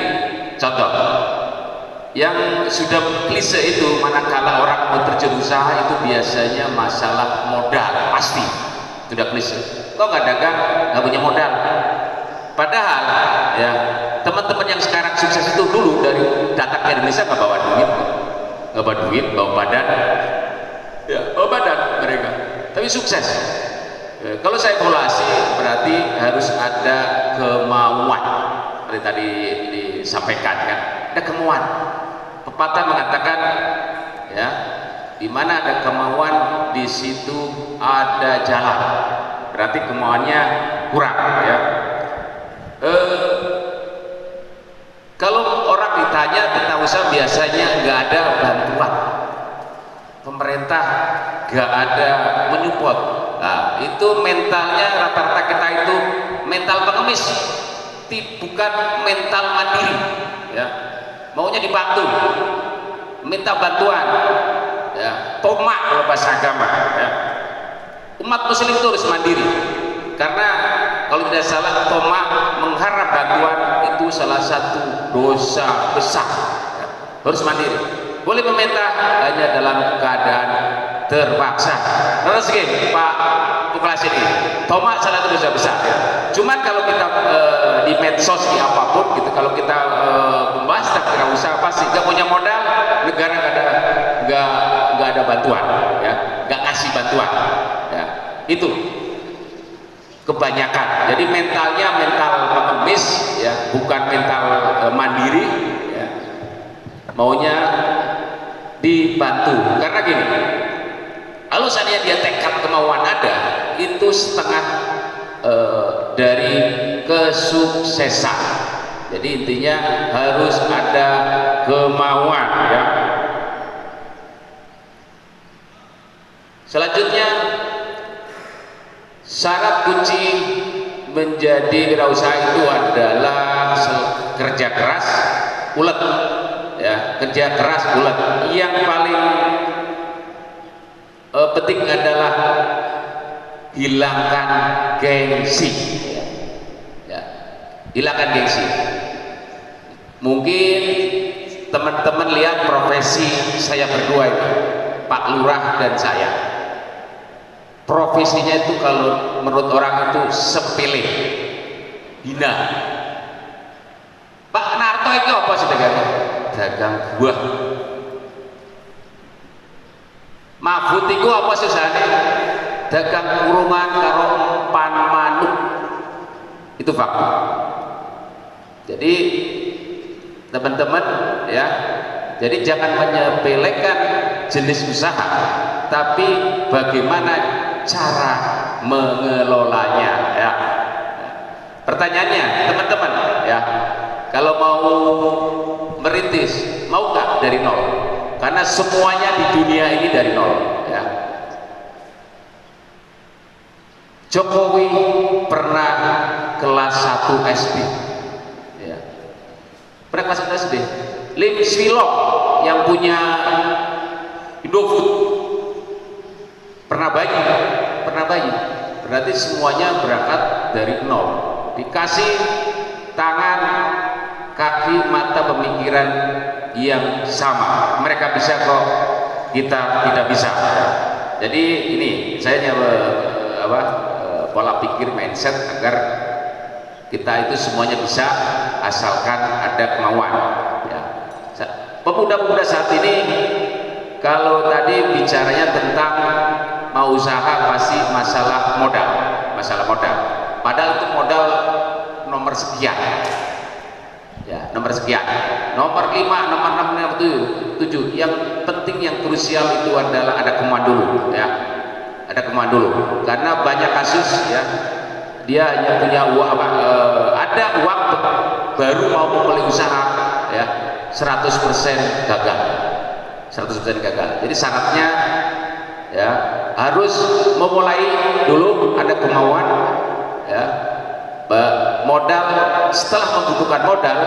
S1: contoh yang sudah klise itu, manakala orang mau terjun usaha itu biasanya masalah modal, pasti sudah klise. Kok nggak dagang, nggak punya modal. Padahal ya teman-teman yang sekarang sukses itu dulu dari datang ke Indonesia nggak bawa duit, bawa badan ya, bawa badan mereka, tapi sukses. Kalau saya evaluasi berarti harus ada kemauan, seperti tadi disampaikan kan, ada kemauan. Pepatah mengatakan ya, di mana ada kemauan di situ ada jalan. Berarti kemauannya kurang ya. Kalau orang ditanya tentang usaha biasanya nggak ada bantuan, pemerintah nggak ada menyupport. Nah, itu mentalnya rata-rata kita itu mental pengemis, bukan mental mandiri ya. Maunya dibantu, minta bantuan ya, tomak kalau bahasa agama ya. Umat muslim itu harus mandiri, karena kalau tidak salah tomak mengharap bantuan itu salah satu dosa besar ya. Harus mandiri, boleh meminta hanya dalam keadaan terpaksa. Terus gini Pak Buplas ini, tomak salah satu dosa besar ya. Cuman kalau kita di medsos di apapun gitu, kalau kita membahas tentang usaha pasti nggak punya modal, negara nggak ada bantuan ya, nggak ngasih bantuan ya. Itu kebanyakan, jadi mentalnya mental pengemis ya, bukan mental mandiri ya. Maunya dibantu. Karena gini, kalau seandainya dia tekad kemauan ada, itu setengah dari kesuksesan. Jadi intinya harus ada kemauan ya. Selanjutnya, syarat kunci menjadi wirausaha itu adalah kerja keras, ulet ya, kerja keras ulet. Yang paling penting adalah hilangkan gengsi ya. Hilangkan gengsi. Mungkin teman-teman lihat profesi saya berdua ini, Pak Lurah dan saya, profesinya itu kalau menurut orang itu sepele, hina. Pak Narto itu apa sih dagangnya? Dagang buah. Mahfud itu apa susahnya? Dagang kurungan karo umpan manuk. Itu fakta. Jadi teman-teman ya, jadi jangan menyepelekan jenis usaha, tapi bagaimana cara mengelolanya ya. Pertanyaannya teman-teman ya, kalau mau merintis, mau nggak dari nol? Karena semuanya di dunia ini dari nol ya. Jokowi pernah kelas 1 SD ya. Pernah kelas 1 SD. Lim Swilong yang punya Indofood, pernah bayi, berarti semuanya berangkat dari nol, dikasih tangan, kaki, mata, pemikiran yang sama. Mereka bisa kok, kita tidak bisa. Jadi ini saya pola pikir mindset agar kita itu semuanya bisa asalkan ada kemauan ya. Pemuda-pemuda saat ini kalau tadi bicaranya tentang mau usaha pasti masalah modal, padahal itu modal nomor sekian ya, nomor 5, nomor 6, nomor 7. Yang penting, yang krusial itu adalah ada kemauan dulu ya, ada kemauan dulu. Karena banyak kasus ya, dia hanya punya uang, ada uang baru mau memulai usaha ya, 100% gagal. Jadi syaratnya ya harus memulai dulu, ada kemauan ya, modal. Setelah membutuhkan modal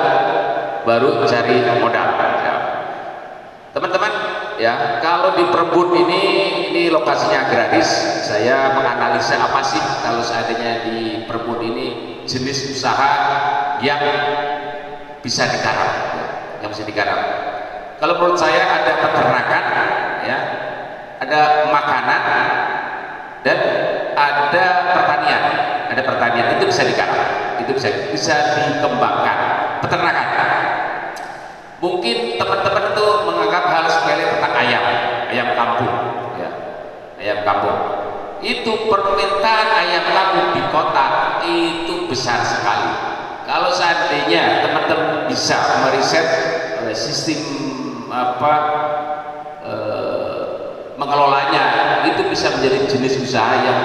S1: baru cari modal ya. Teman-teman ya, kalau di Perbun ini lokasinya agraris. Saya menganalisa apa sih kalau seandainya di Perbun ini jenis usaha yang bisa digarap ya, Kalau menurut saya ada peternakan ya, ada makanan, dan ada pertanian. Itu bisa digarap, itu bisa dikembangkan. Peternakan, mungkin teman-teman itu menganggap hal sepele tentang ayam kampung ya, ayam kampung. Itu permintaan ayam kampung di kota itu besar sekali. Kalau seandainya teman-teman bisa meriset sistem mengelolanya, itu bisa menjadi jenis usaha yang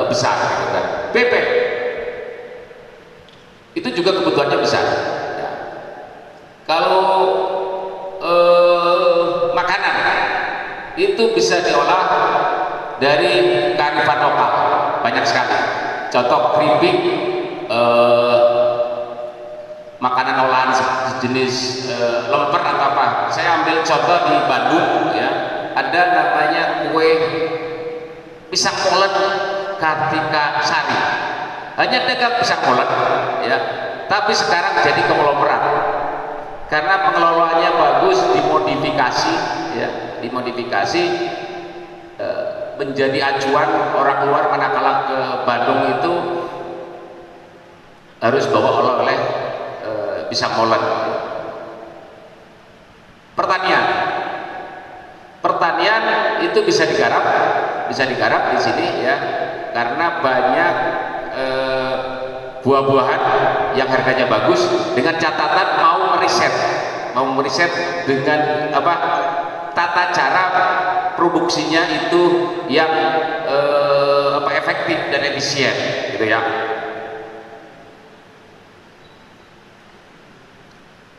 S1: besar gitu kan. Bebek itu juga kebutuhannya besar ya. Kalau makanan itu bisa diolah dari kearifan lokal, banyak sekali. Contoh keripik, makanan olahan sejenis lemper atau apa. Saya ambil contoh di Bandung ya, ada namanya kue pisang molen Kartika Sari. Hanya dagang pisang molen ya, tapi sekarang jadi konglomerat karena pengelolaannya bagus, dimodifikasi ya, menjadi acuan orang luar manakala ke Bandung itu harus bawa oleh-oleh pisang molen. Pertanian itu bisa digarap di sini ya, karena banyak buah-buahan yang harganya bagus, dengan catatan mau meriset dengan tata cara produksinya itu yang efektif dan efisien gitu ya.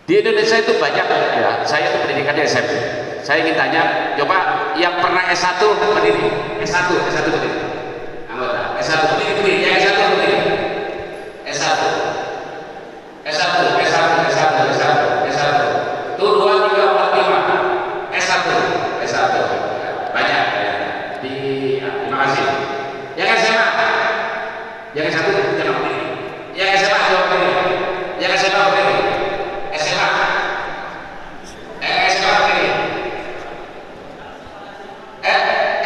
S1: Di Indonesia itu banyak ya, saya itu pendidikannya SMP. Saya ingin tanya, coba yang pernah S1 berdiri, S1 berdiri, anggota S1 berdiri, yang S1 berdiri, S1, tuh 2, 3, 4, 5, S1, banyak ya. Terima kasih. Yang SMA, yang S1 jangan berdiri, yang SMA jangan berdiri, yang SMA berdiri.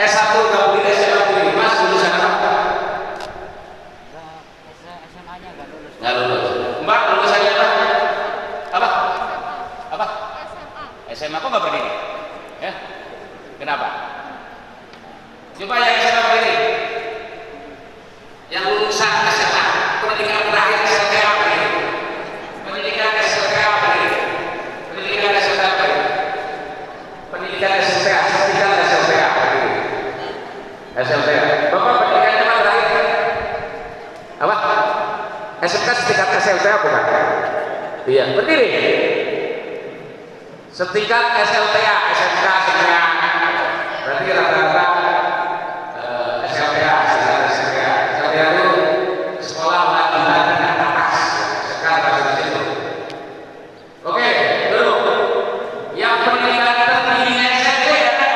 S1: S1 nggak boleh, SMA berdiri. Mas lulusan apa? SMA-nya nggak lulus. Mbak lulusannya apa? Apa? SMA kok nggak berdiri? Ya? Kenapa? Coba yang SMA berdiri. Yang lulusan SMA, pendidikan terakhir SLTA berdiri. Pendidikan SLTA berdiri. Pendidikan SLTA berdiri. Pendidikan SLTA, sertifikat SLTA berdiri. SLTA. Bapak pendidikannya mana terakhir? Apa? SMK sertifikat SLTA bukan? Iya, berdiri. Sertifikat SLTA, SMK semua. Berarti rata-rata SLTA itu sekolah lanjutan dengan atas. Sekarang bahasa itu. Oke, dulu. Yang pendidikan tertinggi SMP ada?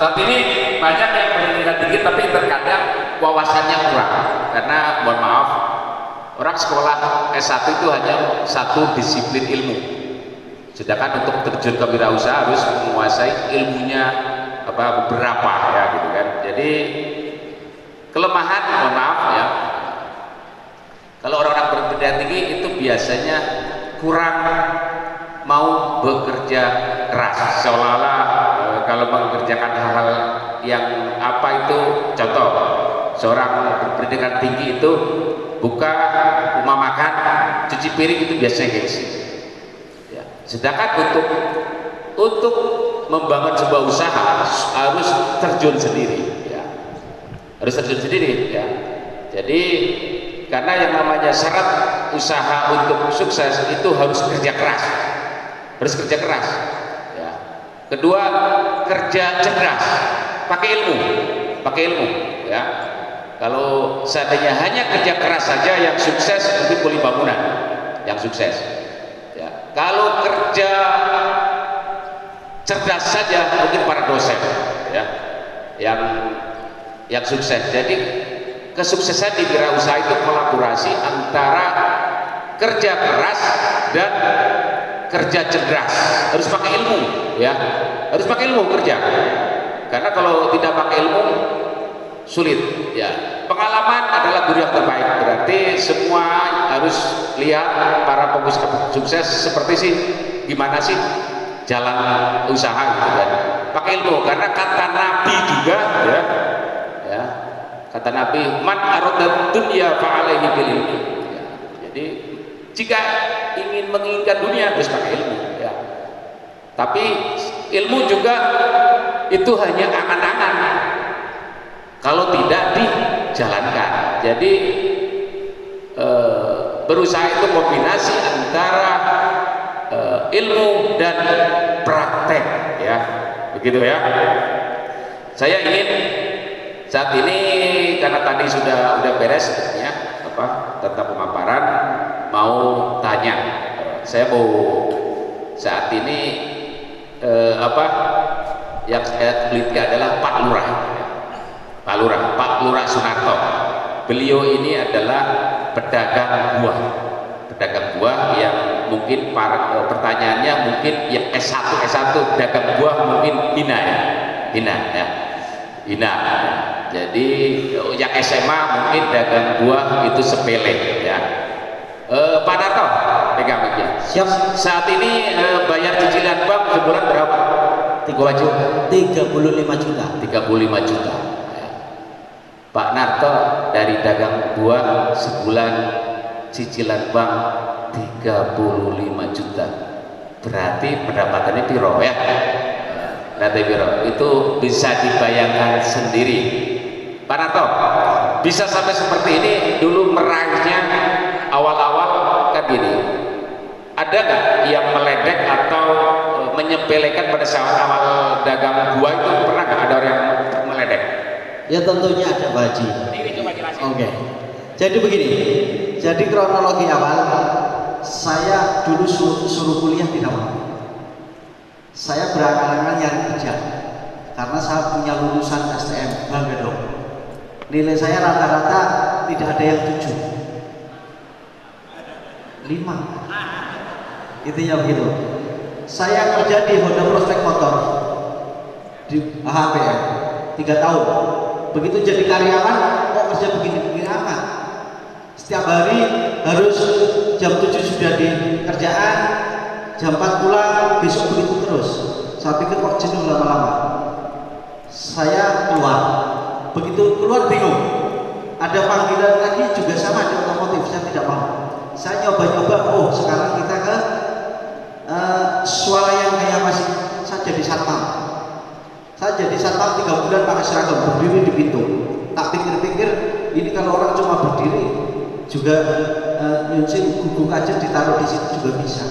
S1: Saat ini banyak yang pendidikan tinggi tapi terkadang wawasannya kurang karena mohon maaf orang sekolah S1 itu hanya satu disiplin ilmu, sedangkan untuk terjun ke wirausaha harus menguasai ilmunya beberapa ya gitu kan. Jadi kelemahan mohon maaf ya, kalau orang-orang berpendidikan tinggi itu biasanya kurang mau bekerja keras, seolah-olah kalau mengerjakan hal-hal yang itu contoh seorang berpendidikan tinggi itu buka rumah makan, cuci piring itu biasanya gengsi ya. Sedangkan untuk membangun sebuah usaha harus terjun sendiri ya, harus terjun sendiri ya. Jadi karena yang namanya syarat usaha untuk sukses itu harus kerja keras, harus kerja keras ya. Kedua, kerja cerdas, pakai ilmu ya. Kalau seandainya hanya kerja keras saja yang sukses mungkin Kuli Bangunan yang sukses ya. Kalau kerja cerdas saja mungkin para dosen ya yang sukses. Jadi kesuksesan di wirausaha itu kolaborasi antara kerja keras dan kerja cerdas, harus pakai ilmu ya, harus pakai ilmu kerja, karena kalau tidak pakai ilmu sulit ya. Pengalaman adalah guru yang terbaik, berarti semua harus lihat para pengusaha sukses seperti sih gimana sih jalan usaha gitu kan, pakai ilmu. Karena kata Nabi juga ya kata Nabi, man arada dunya fa'alaihi bil ilmi ya. Jadi jika ingin menginginkan dunia harus pakai ilmu ya. Tapi ilmu juga itu hanya angan-angan kalau tidak dijalankan. Jadi berusaha itu kombinasi antara ilmu dan praktek ya, begitu ya. Saya ingin saat ini karena tadi sudah beres ya tentang pemaparan, mau tanya, saya mau saat ini yang saya teliti adalah Pak Lurah Sunarto. Beliau ini adalah pedagang buah yang mungkin pertanyaannya mungkin yang S1 dagang buah mungkin hina ya. Jadi yang SMA mungkin dagang buah itu sepele ya. Pak Narto pegang aja. Siap. Saat ini bayar cicilan bank sebulan berapa?
S11: 35 juta.
S1: 35 juta. Ya. Pak Narto dari dagang buah sebulan cicilan bank 35 juta. Berarti pendapatannya piro ya? Nanti piro? Itu bisa dibayangkan sendiri. Pak Narto, bisa sampai seperti ini dulu meraihnya awal-awal kan gini. Ada nggak yang meledek atau menyepelekan pada saat awal dagang buah itu, pernah nggak ada orang yang meledek?
S11: Ya tentunya ada, Pak Haji. Oke. Jadi begini, jadi kronologi awal saya dulu suruh kuliah tidak mau. Saya berangan-angan nyari kerja karena saya punya lulusan STM, bangga dong. Nilai saya rata-rata tidak ada yang 7, 5. Itu ya begitu. Saya kerja di Honda Prospek Motor di HPM 3 tahun. Begitu jadi karyawan kok kerja begini-begini amat. Setiap hari harus jam 7 sudah di kerjaan, jam 4 pulang, besok begitu terus. Saya pikir kok jenuh lama-lama. Saya keluar. Begitu keluar bingung. Ada panggilan lagi juga sama di otomotif, saya tidak mau. Saya nyoba-nyoba, oh sekarang kita ke swalayan kayak masih. Saya jadi satpam. Saya jadi satpam 3 bulan pakai seragam, berdiri di pintu. Tak pikir-pikir, ini kalau orang cuma berdiri juga nyuci guguk aja ditaruh di situ juga bisa.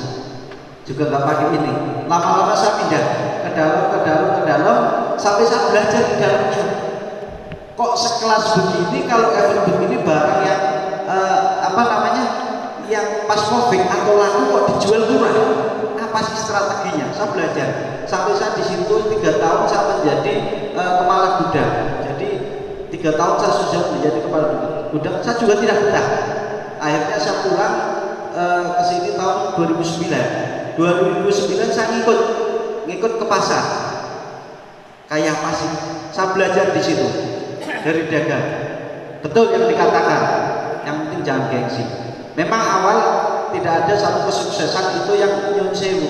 S11: Juga nggak pakai ini. Lama-lama saya pindah ke dalam sampai saya belajar di dalamnya. Kok sekelas begini, kalau event begini barang yang yang pas COVID atau laku kok dijual murah? Apa sih strateginya? Saya belajar. Sampai saya di situ 3 tahun saya menjadi kepala gudang. Jadi 3 tahun saya sudah menjadi kepala gudang. Saya juga tidak betah. Akhirnya saya pulang ke sini tahun 2009. 2009 saya ngikut ke pasar. Kayak apa sih? Saya belajar di situ dari dagang. Betul yang dikatakan. Yang penting jangan gengsi. Memang awal tidak ada satu kesuksesan itu yang nyun sewu.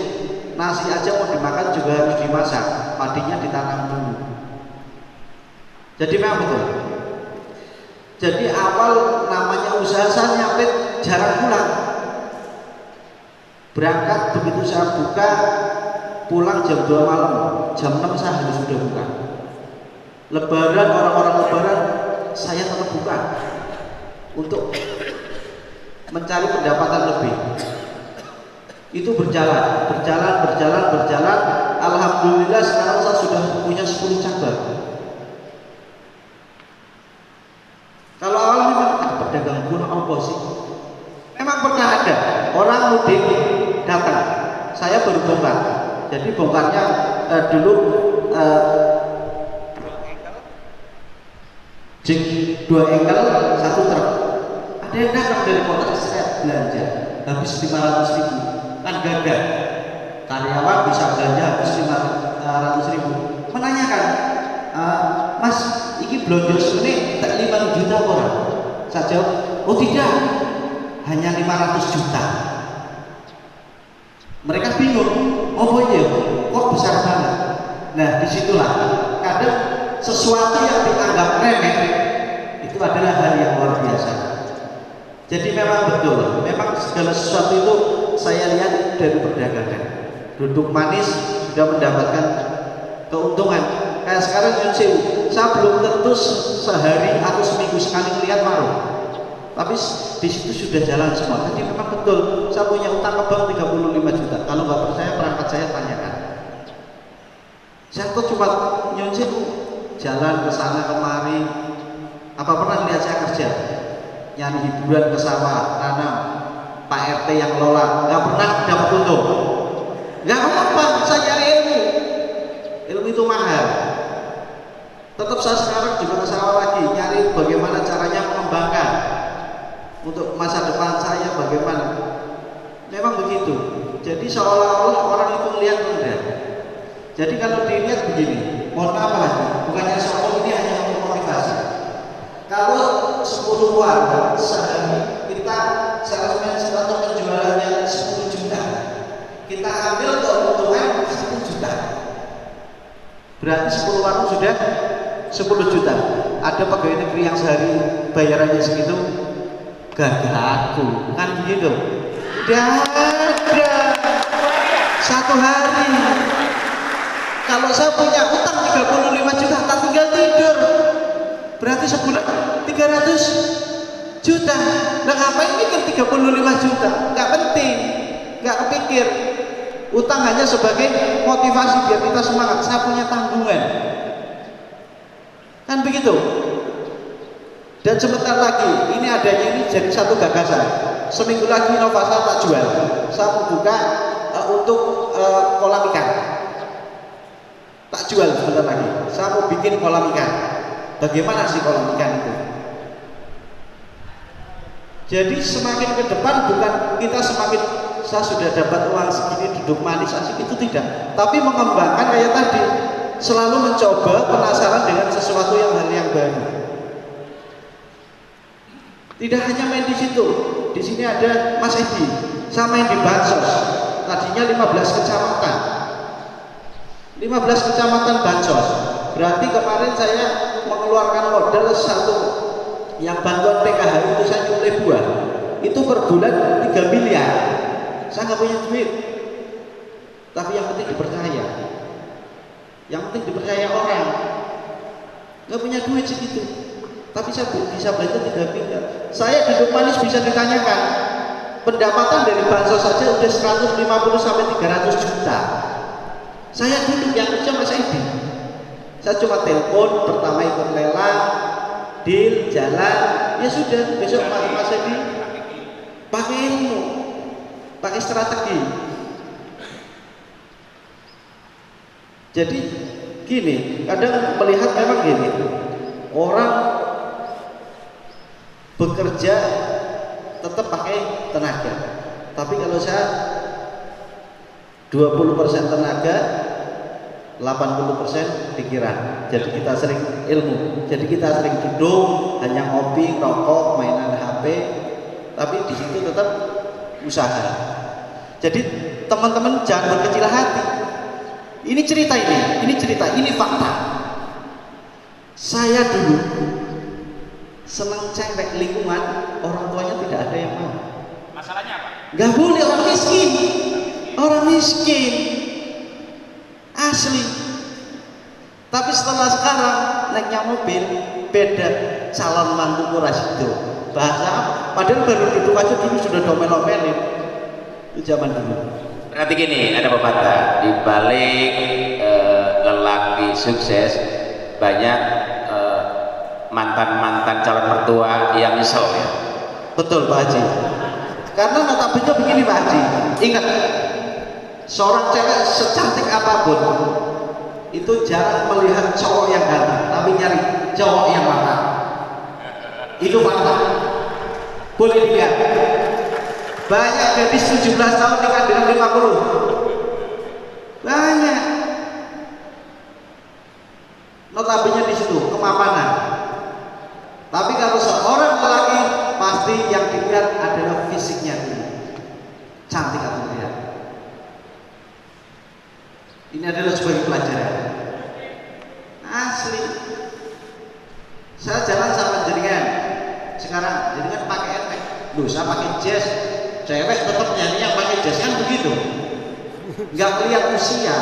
S11: Nasi aja mau dimakan juga harus dimasak, padinya ditanam dulu. Jadi memang betul. Jadi awal namanya usaha saya nyampe jarang pulang. Berangkat begitu saya buka, pulang jam 2 malam, jam 6 saya harus sudah buka. Lebaran, orang-orang lebaran saya tetap buka untuk mencari pendapatan lebih. Itu berjalan. Alhamdulillah sekarang saya sudah punya 10 cabang. Kalau awal memang pedagang gula apa sih? Memang pernah ada orang mudik datang, saya baru bongkar. Jadi bongkarnya dulu 2 engkel 1 truk. Ada yang datang dari kota, saya belanja habis 500.000, kan gagal. Karyawan bisa belanja habis 500.000. Menanyakan, Mas, iki belanja ini tak 5 juta orang? Saya jawab, oh tidak, hanya 500 juta. Mereka bingung, oh iya, kok besar banget. Nah disitulah kadang sesuatu yang dianggap remeh itu adalah hal yang luar biasa. Jadi memang betul, memang segala sesuatu itu saya lihat dari perdagangan. Duduk manis sudah mendapatkan keuntungan. Kayak sekarang saya belum tentu sehari atau seminggu sekali melihat warung, tapi di situ sudah jalan semua. Jadi memang betul, saya punya utang ke bank 35 juta. Kalau nggak percaya perangkat saya tanyakan. Saya kok cuma nyuncin jalan ke sana kemari. Apa pernah lihat saya kerja? Nyari hiburan ke sawah, tanam, Pak RT yang lola, nggak pernah dapat untung. Nggak apa-apa, saya nyari ilmu. Ilmu itu mahal. Tetap saya sekarang juga ke sawah lagi, nyari bagaimana caranya mengembangkan untuk masa depan saya bagaimana. Memang begitu. Jadi seolah-olah orang itu melihat rendah. Jadi kalau dilihat begini, mohon maaf lagi, bukannya soal ini hanya untuk motivasi. Kalau 10 warung sehari kita salesman atau penjualannya 10 juta, kita ambil keuntungan 10 juta, berarti 10 warung sudah 10 juta. Ada pegawai negeri yang sehari bayarannya segitu, gagaku, kan begitu? Tidak ada. Satu hari. Kalau saya punya utang 35 juta, tak tinggal tidur. Berarti sebulan 300 juta. Nah ngapain mikir 35 juta? Nggak penting, nggak kepikir. Utang hanya sebagai motivasi biar kita semangat. Saya punya tanggungan. Kan begitu. Dan sebentar lagi, ini adanya ini jadi satu gagasan. Seminggu lagi Nova saya tak jual. Saya membuka untuk kolam ikan. Tak jual sebentar lagi. Saya mau bikin kolam ikan. Bagaimana sih kolam ikan itu? Jadi semakin ke depan bukan kita semakin saya sudah dapat uang segini duduk manis asik, itu tidak. Tapi mengembangkan kayak tadi, selalu mencoba, penasaran dengan sesuatu hal yang baru. Tidak hanya main di situ. Di sini ada Mas Edi, saya main di Bansos. Tadinya 15 kecamatan. 15 kecamatan Bansos. Berarti kemarin saya mengeluarkan modal satu yang bantuan PKH itu saya nyulih buah. Itu per bulan 3 miliar. Saya nggak punya duit. Tapi yang penting dipercaya. Yang penting dipercaya orang. Nggak punya duit segitu. Tapi saya bisa belanja 3 miliar. Saya duduk manis bisa ditanyakan. Pendapatan dari bansos saja udah 150 sampai 300 juta. Saya duduk yang kerja Mas Edi. Saya cuma telepon, pertama ikut lelang, deal, jalan, ya sudah, besok Mas Edi pakai ilmu, pakai strategi. Jadi gini, kadang melihat memang gini, orang bekerja tetap pakai tenaga, tapi kalau saya 20% tenaga, 80% pikiran. Jadi kita sering ilmu, jadi kita sering duduk hanya ngopi, rokok, mainan HP, tapi di situ tetap usaha. Jadi teman-teman jangan berkecil hati. Ini cerita, ini fakta. Saya dulu senang cewek lingkungan, orang tuanya tidak ada yang mau.
S1: Masalahnya apa?
S11: Gak boleh, orang miskin. Orang miskin asli. Tapi setelah sekarang naiknya mobil beda, calon mantu Rasido. Bahasa apa? Padahal baru duduk aja dulu sudah domel-domelin. Itu zaman dulu.
S1: Berarti gini, ada pepatah, di balik lelaki sukses banyak mantan-mantan calon mertua yang nyesel ya.
S11: Betul Pak Haji. Karena notabene begini Pak Haji, ingat, seorang cewek secantik apapun itu jarang melihat cowok yang ganteng, tapi nyari cowok yang matang. Itu fakta. Boleh dilihat. Banyak gadis 17 tahun nikah dengan 50. Banyak. Notabene di situ kemapanan. Tapi kalau seorang lelaki pasti yang dilihat adalah fisiknya dulu. Cantik atau tidak. Ini adalah sebagai pelajaran. Asli. Saya jalan sama jenengan. Sekarang jenengan pakai efek. Loh, saya pakai jas. Cewek tetap nyanyi yang pakai jas, kan begitu. Nggak lihat usia.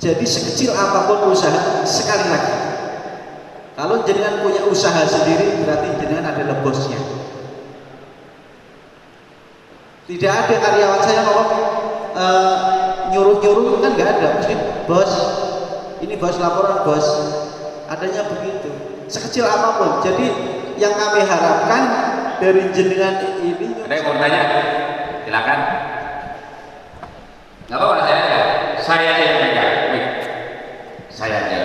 S11: Jadi sekecil apapun usaha, sekali lagi, kalau jenengan punya usaha sendiri berarti jenengan adalah bosnya. Tidak ada karyawan saya ngomong nyuruh-nyuruh, kan nggak ada. Mesti bos, ini bos laporan bos, adanya begitu. Sekecil apapun. Jadi yang kami harapkan dari jenengan ini.
S1: Ada yang mau tanya? Silakan. Nggak apa-apa, saya aja yang pegang. Saya aja.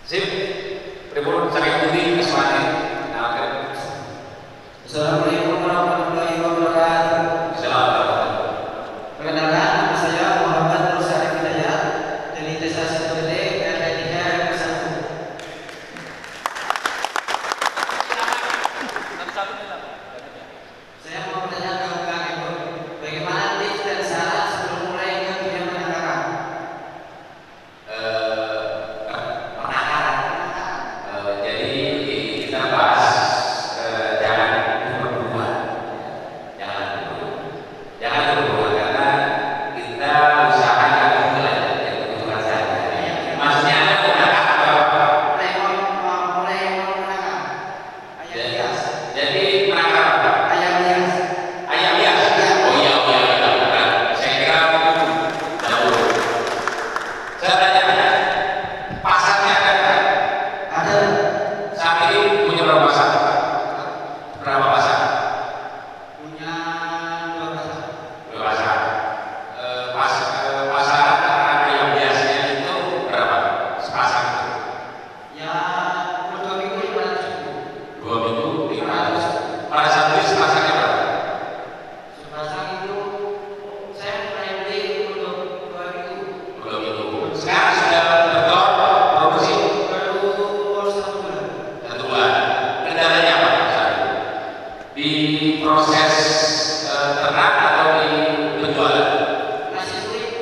S1: Sip. Pribun sakit putih kesuanya.
S14: Assalamualaikum warahmatullahi wabarakatuh.
S1: Assalamualaikum.
S14: Perkenalkan, nama saya Muhammad Nur Syarif Hidayat dari Desa Situgede, RT 3 RW 1. Saya mau bertanya ke Kang Ibu, bagaimana tips dan saran sebelum mulai ke dunia penangkaran?
S1: Jadi kita bahas jangan berbuat, jangan berbuat karena kita usaha yang mulai yang kebetulan saja. Maksudnya ada penangkaran apa?
S14: Mulai menangkap.
S1: Jadi penangkaran apa?
S14: Ayam hias.
S1: Ayam hias. Oh iya. Saya kira jauh. Saya tanya, pasarnya ada?
S14: Ada.
S1: Saat ini punya berapa pasar? Berapa pasar?
S14: Punya 2 pasar.
S1: 2 pasar. Pasaran ayam biasanya itu berapa? Sepasang itu?
S14: Ya, 2 minggu 500.
S1: 2 minggu 500. Pada saat beli sepasangnya berapa?
S14: Sepasang itu saya mulai beli untuk 2 minggu.
S1: 2 minggu. Sekarang sudah bertor produksi?
S14: Baru 1 bulan.
S1: 1 bulan. Kendalanya apa? Di proses ternak atau di penjualan?
S14: Masih sulit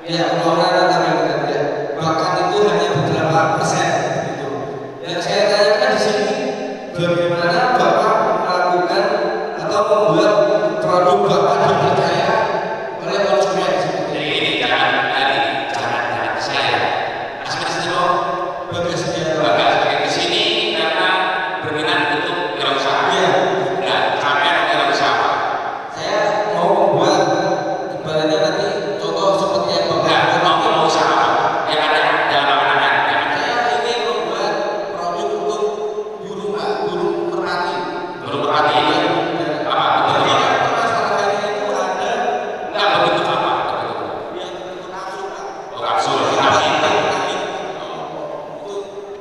S14: Ya, pengeluaran kami ya. Bahkan itu hanya beberapa persen gitu. Yang saya tanyakan di sini, bagaimana Bapak melakukan atau membuat produk Bapak dipercaya oleh konsumen?
S1: Jadi ini jangan saya. Asma Sino
S14: Bagas
S1: di sini karena berminat untuk wirausaha.
S14: Iya.
S1: Nah, sampai wirausaha.
S14: Saya mau membuat ibaratnya nanti contoh seperti yang Bapak
S1: mau usaha yang ada dalam angan-angan.
S14: Saya ingin membuat produk untuk burung merpati.
S1: Burung merpati. Apa?
S14: Jadi masalahnya itu ada
S1: Enggak begitu apa?
S14: yang bentuk kapsul, Pak.
S1: Oh, kapsul.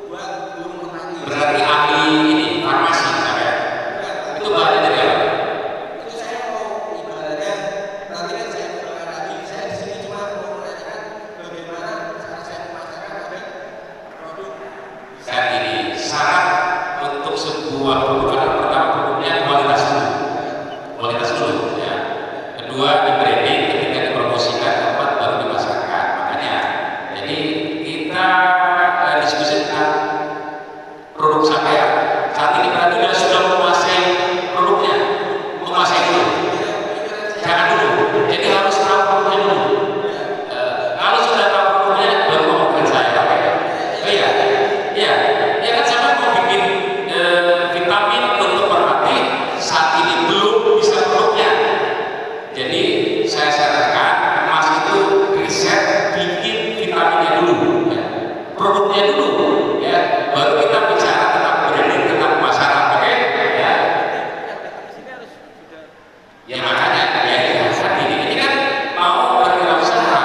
S14: Buat burung merpati.
S1: Berarti ahli ini farmasi saya. Itu bahannya dari apa?
S14: Itu saya mau ibaratnya nanti kan saya berdoa lagi. Saya di sini cuma mau menanyakan bagaimana cara saya memasarkan agar produk
S1: Saat ini syarat untuk sebuah produk adalah pertama produknya kualitas dulu ya. Kedua di branding, ketiga dipromosikan, keempat baru dimasarkan. Makanya jadi kita diskusi tentang produk saya saat ini berarti sudah menguasai produknya, menguasai dulu. Jangan dulu. Jadi harus tahu produknya dulu. Kalau sudah tahu produknya baru ngomongin saya. Iya kan sama mau bikin vitamin untuk merpati saat ini belum bisa produknya. Jadi saya sarankan Mas itu riset bikin vitaminnya dulu, ya. Produknya dulu, ya. Baru kita bicara tentang branding, tentang pemasaran, oke? Ya. Ya makanya ini kan mau berwirausaha.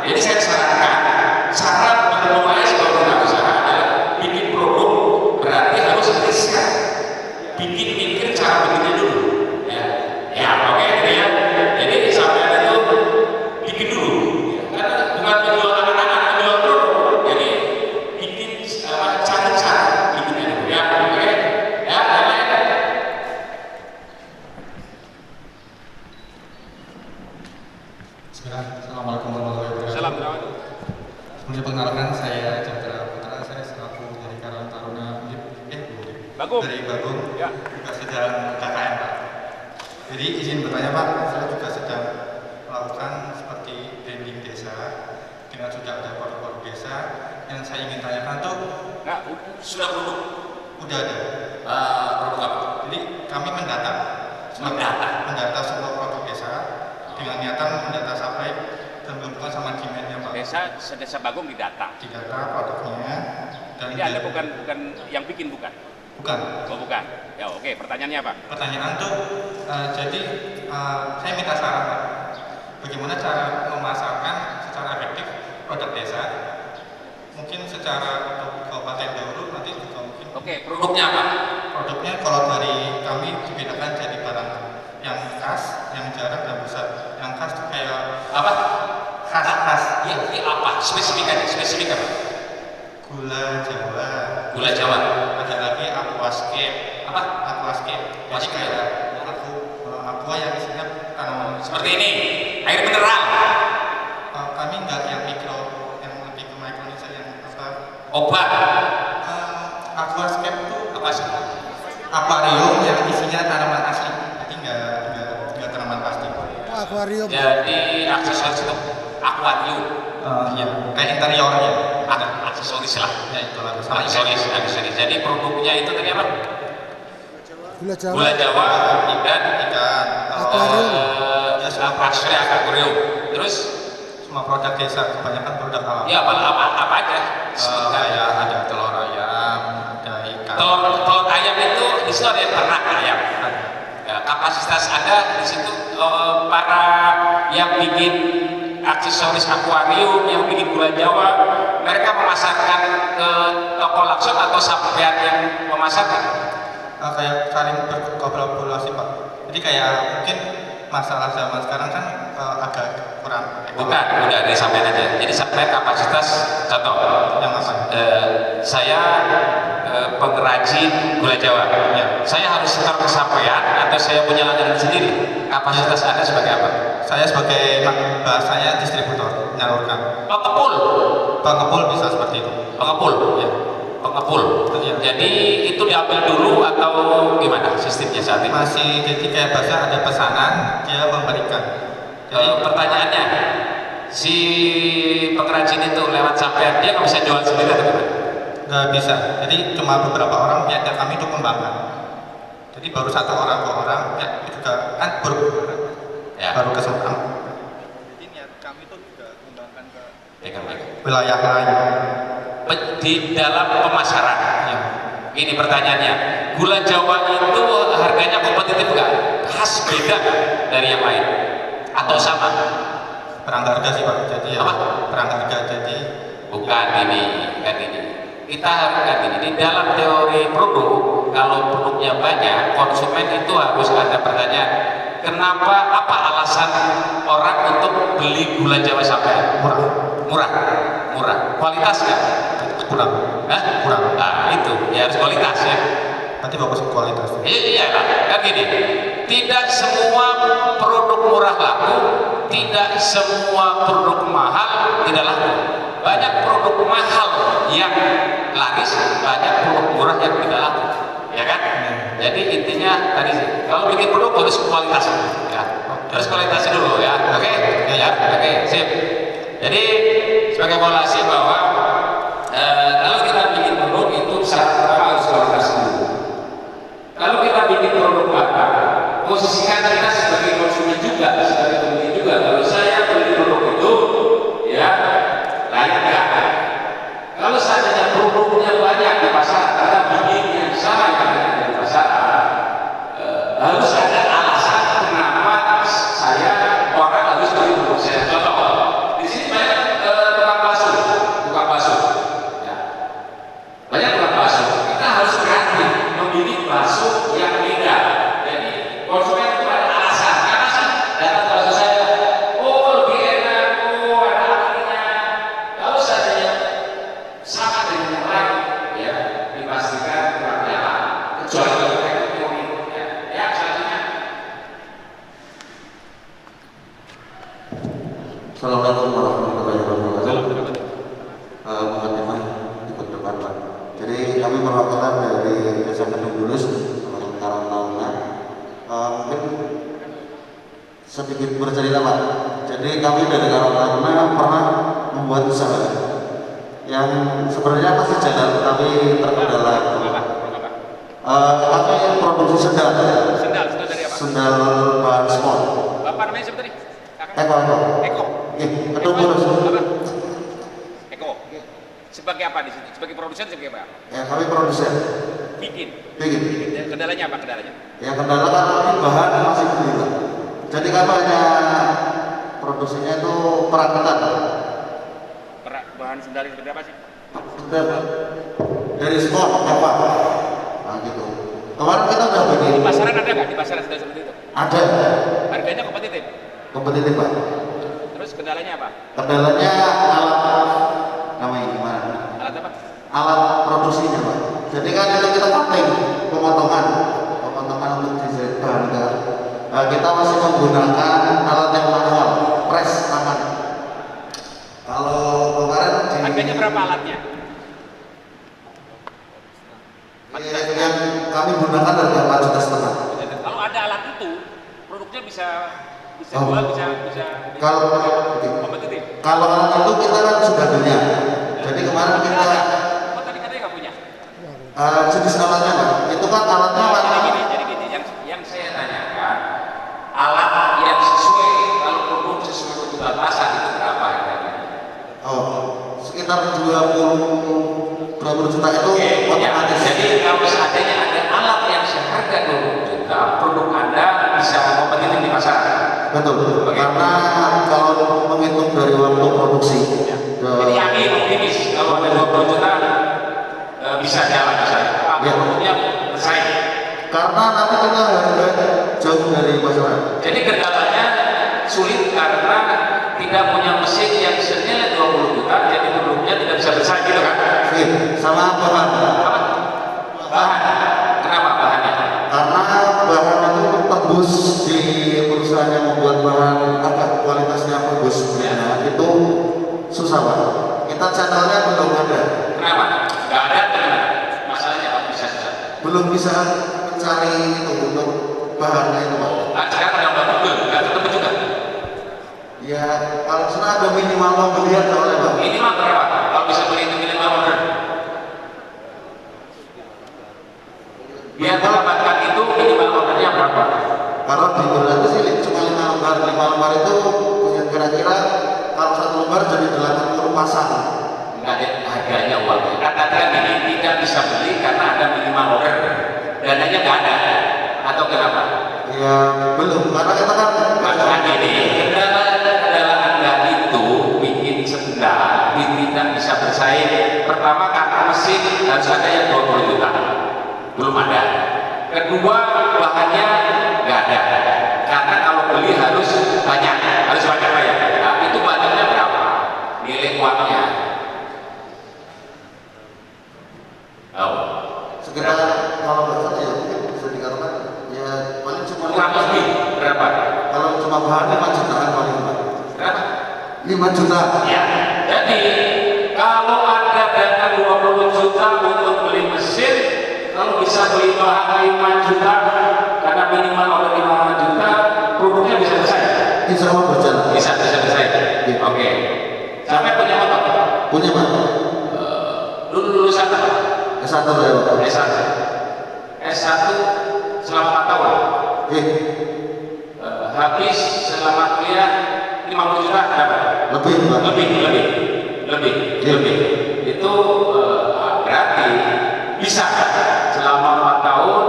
S1: Jadi saya sarankan syarat bermulai sebuah wirausaha adalah bikin produk, berarti harus riset, bikin mikir cara bikinnya dulu, ya oke gitu ya. Jadi sampai itu bikin dulu, karena bukan menjual anak-anak, menjual produk. Jadi bikin cara bikinnya dulu, ya oke, ya lain.
S15: Assalamualaikum warahmatullahi wabarakatuh.
S1: Assalamualaikum.
S15: Sebelumnya perkenalkan saya Chandra Putra, saya selaku dari Karang Taruna dari Bagong,
S1: ya.
S15: juga sedang KKN Pak. Jadi izin bertanya Pak, saya juga sedang melakukan seperti branding desa dengan sudah ada produk-produk desa. Yang saya ingin tanyakan tuh,
S1: sudah produk?
S15: Udah ada.
S1: Produk apa?
S15: Jadi kami mendata semua produk desa dengan niatan mendata sampai dan berhubungan sama demand-nya Pak.
S1: Desa Bagong didata.
S15: Didata produknya dan
S1: Jadi Anda bukan yang bikin bukan?
S15: Bukan.
S1: Oh bukan. Ya oke. Pertanyaannya apa?
S15: Pertanyaan tuh jadi saya minta saran Pak. Bagaimana cara memasarkan secara efektif produk desa? Mungkin secara untuk kabupaten dahulu nanti juga mungkin.
S1: Oke. Produknya apa?
S15: Produknya kalau dari kami dibedakan jadi barang yang khas, yang jarang dan besar. Yang khas tuh kayak
S1: apa?
S15: Khas.
S1: Ini apa? Spesifik apa?
S15: Gula Jawa.
S1: Gula Jawa.
S15: Ada lagi aquascape.
S1: Apa?
S15: Aquascape. Jadi kayak aqua yang isinya tanaman.
S1: Seperti ini. Air mineral.
S15: Kami enggak yang mikro, yang lebih ke mikronisasi yang apa?
S1: Obat.
S15: Aquascape itu apa sih? Akuarium yang isinya tanaman asli. Jadi enggak tanaman plastik.
S3: Akuarium.
S1: Jadi aksesoris itu akuarium.
S15: Iya, kayak interior ya.
S1: Ada aksesoris lah.
S15: Ya itulah.
S1: Aksesoris. Jadi produknya itu tadi apa?
S3: Gula Jawa.
S1: Gula Jawa dan
S15: ikan.
S1: Akuarium. Terus
S15: semua produk desa, kebanyakan produk alam.
S1: Ya apa aja?
S15: Kayak ada telur ayam, ada ikan.
S1: Telur ayam itu di situ ada ternak ayam. Ya, kapasitas ada di situ para yang bikin aksesoris akuarium, yang bikin gula Jawa, mereka memasarkan ke toko langsung atau sampean yang memasarkan?
S15: Kayak saling berkolaborasi Pak. Jadi kayak mungkin masalah zaman sekarang kan agak kurang.
S1: Bukan, udah disampaikan aja. Jadi sampai kapasitas contoh.
S15: Yang apa?
S1: Saya pengrajin gula Jawa. Ya. Saya harus setor kesampaian atau saya punya langganan sendiri. Kapasitas Anda sebagai apa?
S15: Saya sebagai bahasanya distributor, menyalurkan.
S1: Pengepul.
S15: Pengepul bisa seperti itu.
S1: Pengepul. Ya. Pengepul. Ya. Jadi itu diambil dulu atau gimana sistemnya saat ini?
S15: Masih jadi kayak bahasa ada pesanan, dia memberikan. Jadi
S1: pertanyaannya, si pengrajin itu lewat sampean dia nggak bisa jual sendiri atau gimana?
S15: Nggak bisa. Jadi cuma beberapa orang pihak kami untuk kembangkan. Jadi baru 1 orang 2 orang ya juga kan baru keseberang. Jadi niat kami itu juga kembangkan ke wilayah lain.
S1: Di dalam pemasaran. Ya. Ini pertanyaannya, gula Jawa itu harganya kompetitif nggak? Khas beda dari yang lain? Atau sama?
S15: Perang harga sih Pak. Jadi
S1: apa?
S15: Perang harga jadi.
S1: Bukan ini, kan ini. Kita harus ini di dalam teori produk, kalau produknya banyak, konsumen itu harus ada pertanyaan, kenapa, apa alasan orang untuk beli gula Jawa sampai murah, kualitas nggak?
S15: Kurang.
S1: Kurang. Nah itu, ya harus kualitas ya.
S15: Nanti bagus kualitas.
S1: Iya lah, kan gini. Tidak semua produk murah laku, tidak semua produk mahal tidak laku. Banyak produk mahal yang laris, banyak produk murah yang tidak laku, ya kan? Jadi intinya tadi sih, kalau bikin produk harus kualitas, ya, harus kualitas dulu, ya, oke, ya, oke, sip. Jadi sebagai evaluasi bahwa kalau kita bikin produk itu syarat pertama harus kualitas dulu. Kalau kita bikin produk apa, posisikan kita sebagai konsumen juga, sebagai pembeli juga. Kalau saya beli produk itu, ya layak nggak? Kalau seandainya produknya banyak di pasar, kita bikin yang sama yang ada di pasar, harus ada alasan kenapa saya orang harus beli produk saya. Contoh, di sini banyak tukang bakso, ya. Banyak tukang bakso. Kita harus kreatif memilih bakso yang beda. Jadi konsumen itu ada alasan. Karena sih datang bakso saya, oh lebih enak, oh ada artinya. Kalau seandainya sama dengan yang lain, ya dipastikan kurang nyala. Kecuali kalau kita itu ya selanjutnya.
S11: Assalamualaikum warahmatullahi wabarakatuh. Muhammad ikut depan Pak. Jadi kami perwakilan dari Desa Kedung Bulus, Karangtaruna. Mungkin sedikit bercerita Pak. Jadi kami dari Karangtaruna pernah membuat usaha yang sebenarnya masih jalan tapi terkendala. Kami produksi sendal.
S1: Sendal dari apa?
S11: Sendal bahan sport.
S1: Bapak namanya siapa tadi?
S11: Eko. Kedung Bulus.
S1: Eko. Sebagai apa di sini? Sebagai produsen sebagai apa?
S11: Ya kami produsen.
S1: Bikin.
S11: Bikin.
S1: Kendalanya apa kendalanya?
S11: Ya kendala kan bahan masih beli Pak. Jadi kami hanya produksinya itu perang ketat.
S1: Bahan sendal seperti apa sih?
S11: Dari sport apa? Nah gitu. Kemarin kita udah bikin.
S1: Di pasaran ada nggak? Di pasaran sendal seperti itu?
S11: Ada.
S1: Harganya kompetitif?
S11: Kompetitif Pak.
S1: Terus kendalanya apa?
S11: Kendalanya alat namanya gimana?
S1: Alat apa?
S11: Alat produksinya Pak. Jadi kan itu kita pakai pemotongan untuk desain bahan kan. Nah, kita masih menggunakan alat yang manual, press tangan. Kalau kemarin
S1: harganya berapa alatnya?
S11: Yang kami gunakan adalah 4,5 juta.
S1: Kalau ada alat itu, produknya bisa jual, bisa kompetitif.
S11: Kalau alat itu kita kan sudah punya. Jadi kemarin kita
S1: tadi katanya nggak punya.
S11: Jenis alatnya Pak. Itu kan alatnya
S1: Jadi gini, yang saya tanyakan, alat yang sesuai kalau produk sesuai kebutuhan pasar itu berapa harganya?
S11: Oh, sekitar 20 juta itu otomatis.
S1: Jadi kalau seandainya ada alat yang seharga 20 juta, produk Anda bisa kompetitif di pasar.
S11: Betul. Karena kalau menghitung dari waktu produksi.
S1: Jadi yakin optimis kalau ada 20 juta bisa jalan produknya bersaing.
S11: Karena nanti kita harga jauh dari masyarakat.
S1: Jadi kendalanya sulit karena tidak punya mesin yang senilai 20 juta, jadi produknya tidak bisa bersaing gitu kan?
S7: Sama bahan.
S1: Bahan. Kenapa bahannya?
S7: Karena bahan itu tembus di perusahaan yang membuat bahan agak kualitasnya bagus itu susah Pak. Kita channelnya belum ada.
S1: Kenapa? Nggak ada. Masalahnya apa bisa susah?
S7: Belum bisa mencari itu untuk bahannya itu Pak.
S1: Sekarang ada Google, nggak ketemu juga.
S7: Ya kalau sana ada minimal pembelian soalnya Pak.
S1: Minimal berapa? Kalau bisa beli itu minimal order. Biar mendapatkan itu minimal ordernya berapa?
S7: Kalau di berarti sih cuma 5 lembar itu yang kira-kira kalau 1 lembar jadi 80 pasang.
S1: Nggak ada harganya uangnya. Katakan ini tidak bisa beli karena ada minimal order. Dananya nggak ada. Atau kenapa?
S7: Ya belum, karena kita kan
S1: masalah ini kendala Anda itu bikin sendal tidak bisa bersaing. Pertama karena mesin harus ada yang 20 juta, belum ada. Kedua bahannya nggak ada, karena kalau beli harus banyak banyak. Nah, itu banyaknya berapa? Nilai uangnya? Oh.
S7: Sekitar kalau nggak salah ya mungkin bisa dikatakan ya paling cuma
S1: lebih berapa?
S7: Kalau cuma bahan 5 jutaan paling
S1: berapa?
S7: 5 juta.
S1: Ya. Jadi kalau ada dana 20 juta untuk beli mesin, kalau bisa beli bahan 5 juta karena minimal order 5 juta, produknya bisa bersaing.
S7: Insya Allah berjalan.
S1: Bisa bersaing. Ya. Oke. Sampai punya motor?
S7: Punya Pak.
S1: Lulusan apa?
S7: S1 ya Pak.
S1: S1 selama 4 tahun. Habis selama kuliah 50 juta dapat? Lebih. Itu berarti bisa selama 4 tahun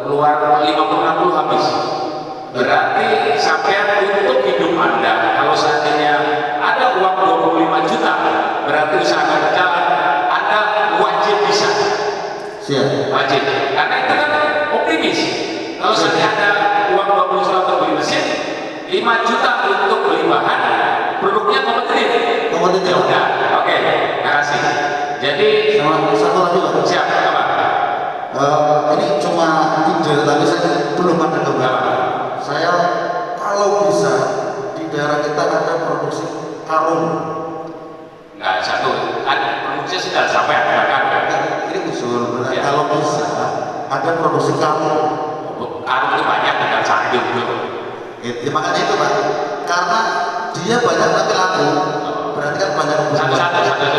S1: keluar 50-60 habis. Berarti sampai untuk hidup Anda, kalau seandainya ada uang 25 juta, berarti usaha berjalan, Anda wajib bisa.
S7: Siap.
S1: Wajib. Karena itu kan optimis. Kalau seandainya ada uang 20 juta untuk beli mesin, 5 juta untuk beli bahan, produknya kompetitif. Ya udah, oke, terima kasih. Jadi
S7: sama satu lagi Pak.
S1: Siap, apa?
S7: Ini cuma ide, tapi saya belum ada gambar. Saya kalau bisa di daerah kita ada produksi karung.
S1: Nggak satu, ada produksinya sudah sampai kan?
S7: Ini usul. Ya. Kalau bisa ada produksi karung.
S1: Karung itu banyak dengan satu gitu.
S7: Ya, makanya itu Pak, karena dia banyak tapi laku, berarti kan banyak
S1: satu.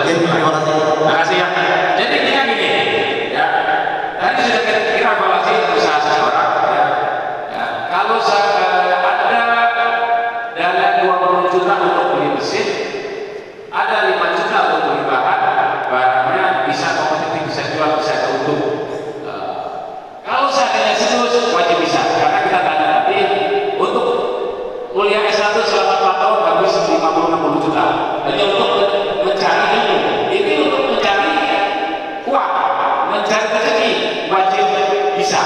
S1: Terima kasih ya. Jadi kita gini, ya. Tadi sudah kita evaluasi usaha seseorang. Ya. Kalau ada dana 20 juta untuk beli mesin, ada 5 juta untuk beli bahan, barangnya bisa kompetitif, bisa jual, bisa untung. Kalau seandainya situs wajib bisa, karena kita tanya tadi untuk kuliah S1 selama 4 tahun habis 50-60 juta. Hanya untuk mencari ilmu. Ini untuk mencari uang, mencari rezeki wajib bisa.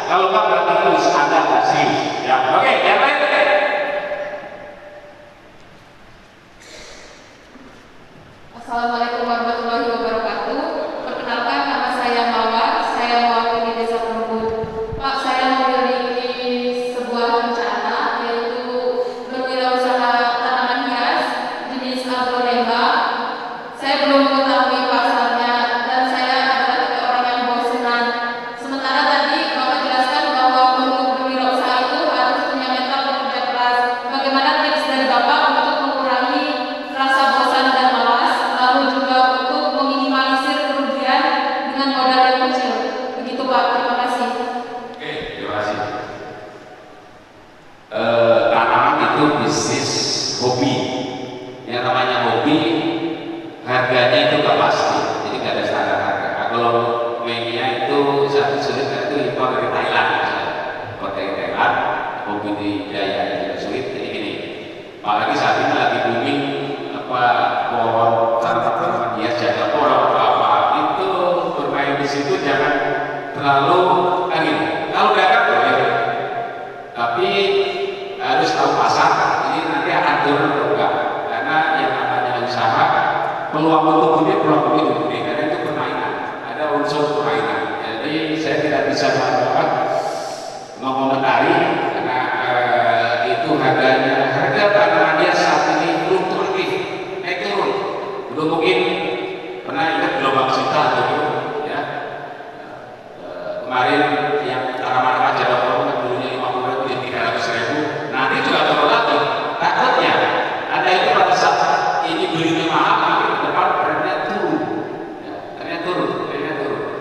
S1: Kalau nggak berarti harus ada hasil. Ya, oke, yang lain.
S16: Assalamualaikum warahmatullahi wabarakatuh. Perkenalkan, nama saya Mawar. Saya mewakili Desa Perembun. Pak, saya memiliki sebuah rencana yaitu berwirausaha tanaman hias jenis aglonema. Saya belum mengetahui pasarnya dan saya adalah tipe orang yang bosenan. Sementara tadi Bapak jelaskan bahwa untuk berwirausaha itu harus punya mental bekerja keras. Bagaimana tips dari Bapak untuk mengurangi rasa bosan dan malas, lalu juga untuk meminimalisir kerugian dengan modal yang kecil? Begitu Pak, terima kasih.
S1: Oke, terima kasih. Tanaman itu bisnis hobi. Yang namanya hobi, harganya itu nggak pasti, jadi nggak ada standar harga. Kalau mainnya itu satu sulit itu impor dari Thailand, hobi di Jaya juga sulit. Jadi gini, apalagi saat ini lagi booming pohon tanaman hias jaga pohon apa itu bermain di situ jangan terlalu angin. Kalau dagang boleh, tapi harus tahu pasar. peluang untuk beli karena itu permainan, ada unsur permainan. Jadi saya tidak bisa mengomentari karena itu harga tanaman hias saat ini belum turun, naik turun, belum mungkin pernah ingat gelombang cinta atau belum ya. Kemarin yang tanaman aja dulunya 50.000 jadi 300.000, nanti juga turun lagi. Takutnya ada itu pada saat ini belinya mahal, nanti ke depan trennya turun, ya, trennya turun,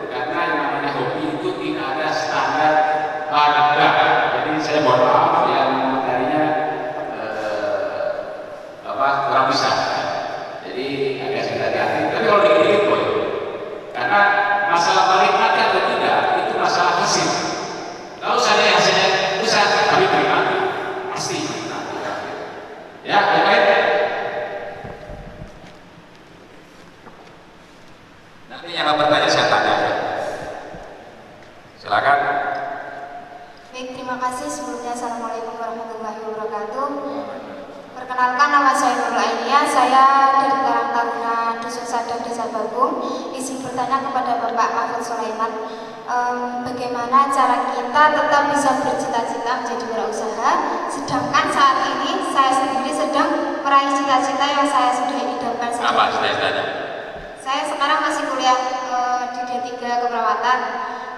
S1: karena yang namanya hobi itu tidak ada standar harga. Jadi saya mohon maaf yang materinya kurang bisa. Jadi agak sedikit hati-hati. Tapi kalau dikit-dikit boleh, karena masalah menikmati atau tidak itu masalah hasil. Kalau saya hasilnya besar, kami terima pasti. Ya, yang lain. Nanti yang mau bertanya saya tanya. Silakan.
S9: Baik, terima kasih. Sebelumnya Assalamualaikum warahmatullahi wabarakatuh. Perkenalkan, nama saya Nurul Ainia. Saya dari Karang Taruna Dusun Sadang Desa Bagung. Izin bertanya kepada Bapak Mahfud Sulaiman, bagaimana cara kita tetap bisa bercita-cita menjadi wirausaha, sedangkan saat ini saya sendiri sedang meraih cita-cita yang saya sudah idamkan sejak.
S1: Apa cita-citanya?
S9: Saya sekarang masih kuliah di D3 Keperawatan,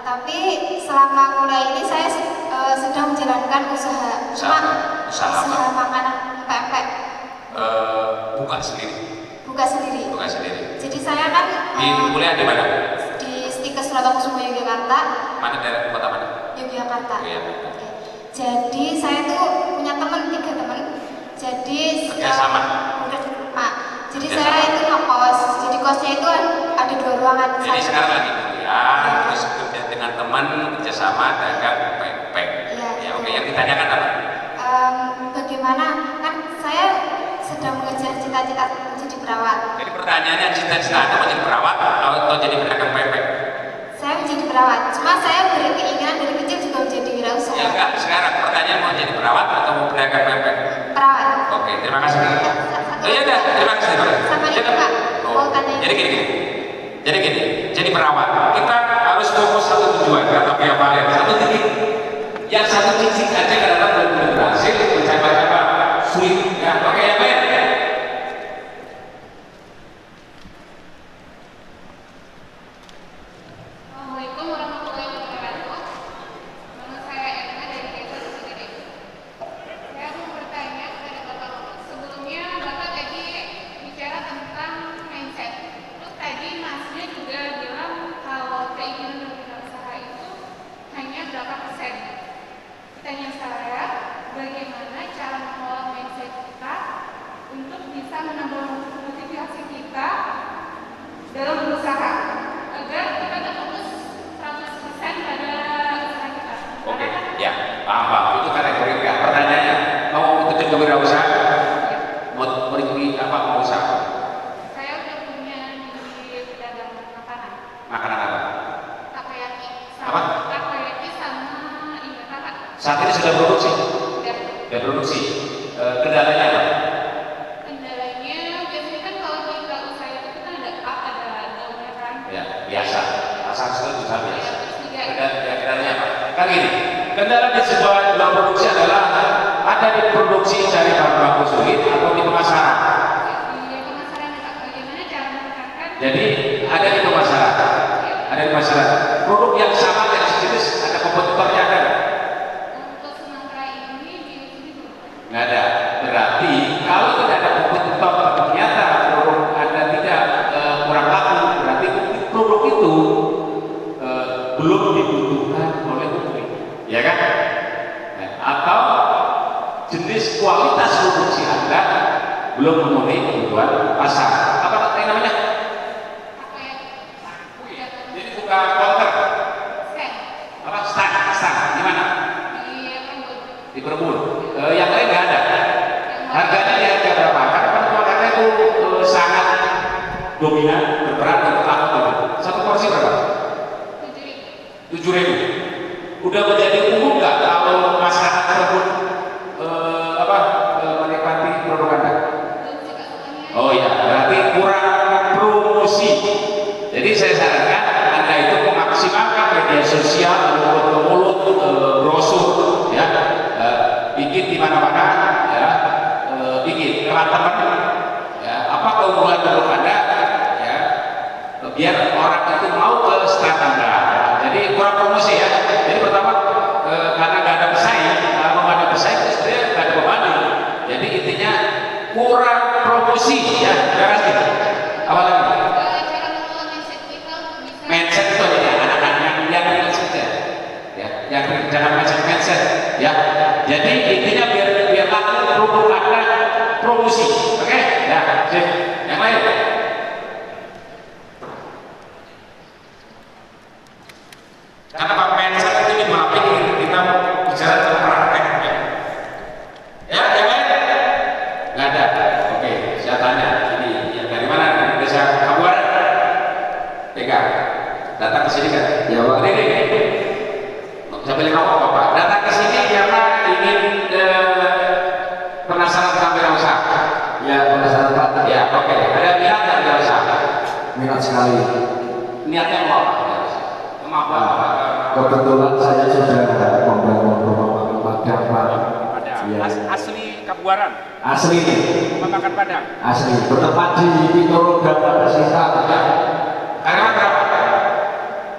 S9: tapi selama kuliah ini saya sedang menjalankan usaha makanan pempek.
S1: Buka sendiri.
S9: Jadi saya kan
S1: kuliah di mana?
S9: Di Stikes Surotokusumo Yogyakarta.
S1: Mana daerah kota mana?
S9: Yogyakarta.
S1: Iya.
S9: Oke. Jadi saya tuh punya teman, 3 teman. Jadi
S1: kerjasama.
S9: Jadi saya itu ngekos. Jadi kosnya itu ada 2 ruangan.
S1: Jadi sekarang lagi kuliah, terus kerja dengan teman, kerjasama dagang pempek.
S9: Iya.
S1: Ya, oke. Yang ditanyakan apa?
S9: Bagaimana? Kan saya sedang mengejar cita-cita menjadi perawat.
S1: Jadi pertanyaannya cita-cita Anda menjadi perawat atau jadi pedagang pempek?
S9: Saya menjadi perawat. Cuma saya berkeinginan dari kecil juga menjadi wirausaha.
S1: Ya enggak, sekarang pertanyaan mau jadi perawat atau mau pedagang pempek?
S9: Perawat.
S1: Oke, terima kasih. Iya dah, terima kasih.
S9: Sama ini Pak. Mau tanya.
S1: Jadi gini. Jadi perawat, kita harus fokus satu tujuan, kata Via Valen, satu titik. Yang satu titik aja kadang-kadang belum berhasil, mencapai sulit. Ya, oke, yang lain.
S16: Assalamualaikum warahmatullahi wabarakatuh. Nama saya Erna dari Desa Sukiri. Saya mau bertanya kepada Bapak. Sebelumnya Bapak tadi bicara tentang mindset. Terus tadi Masnya juga bilang kalau keinginan berusaha itu hanya berapa persen. Pertanyaan saya, bagaimana cara mengelola mindset kita untuk bisa menambah motivasi kita dalam berusaha agar kita tidak fokus 100% pada usaha kita.
S1: Oke, ya, paham. Itu kategori ya. Pertanyaannya, mau terjun ke wirausaha? Mau mau usaha?
S16: Saya udah punya di pedagang makanan.
S1: Makanan apa?
S16: Takoyaki.
S1: Apa?
S16: Takoyaki sama kakak.
S1: Saat ini sudah produksi? Sudah produksi. Kendalanya apa?
S16: Kendalanya biasanya kan kalau kita usaha itu kita ada daunnya kan.
S1: Ya, biasa. Asal itu juga biasa. Kendalanya apa? Kan gini, kendala di sebuah produksi adalah ada di produksi dari bahan baku sulit atau di pemasaran. Jadi ada di pemasaran. Ada di pemasaran. Produk yang sama dari sejenis ada kompetitornya ada. Nggak ada. Berarti kalau tidak ada kompetitor ternyata produk Anda tidak kurang laku, berarti produk itu belum dibutuhkan oleh publik, ya kan? Nah, atau jenis kualitas produksi Anda belum memenuhi kebutuhan pasar. Apa namanya? Jadi buka counter. Apa stand? Di mana? Di Perbun. Yang lain nggak ada. Harganya di harga berapa? Karena harganya itu sangat dominan berperan untuk laku. Satu porsi berapa? 7.000. Udah menjadi umum nggak kalau masyarakat Perbun menikmati produk Anda? Oh iya, berarti kurang sosial, mulut ke mulut, brosur, ya, bikin di mana-mana, ya, bikin lewat teman, ya, apa keunggulan produk Anda, ya, biar orang itu mau ke stand Anda. Jadi kurang promosi ya. Jadi pertama karena nggak ada pesaing, kalau nggak ada pesaing sebenarnya nggak ada pembanding. Jadi intinya kurang promosi ya. Terima kasih. Apa lagi? Mindset itu ya anak-anak yang mindset ya, yang jangan mindset ya. Jadi intinya biar laku produk Anda promosi, oke? Ya, sip. Yang lain. Karena Pak mindset itu di mapping kita bicara tentang praktek ya. Ya, yang lain? Nggak ada. Oke, saya tanya ini yang dari mana? Dari desa Kabupaten? Tiga. Datang ke sini kan? Ya, Pak. Ini. Sambil ngomong Bapak. Datang ke sini karena ingin penasaran tentang wirausaha.
S11: Ya, penasaran Pak.
S1: Ya, oke. Ada minat nggak wirausaha?
S11: Minat sekali.
S1: Niatnya mau apa? Kemampuan apa?
S11: Kebetulan saya sudah membangun rumah makan Padang, Pak. Ya.
S1: Asli Kabupaten?
S11: Asli.
S1: Rumah makan Padang?
S11: Asli. Bertempat di Pitoroga, Persita.
S1: Karyawan berapa?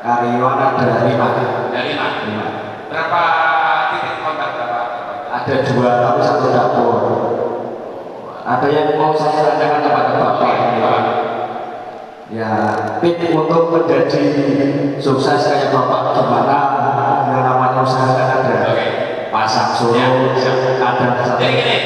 S11: Karyawan ada 5.
S1: Ada 5. Berapa titik kontak?
S11: Ada 2, tapi 1 dapur. Ada yang mau saya tanyakan kepada Bapak ini, Pak. Ya, tip untuk menjadi sukses kayak Bapak gimana? Yang namanya usaha kan ada pasang surut, ada
S1: Jadi gini,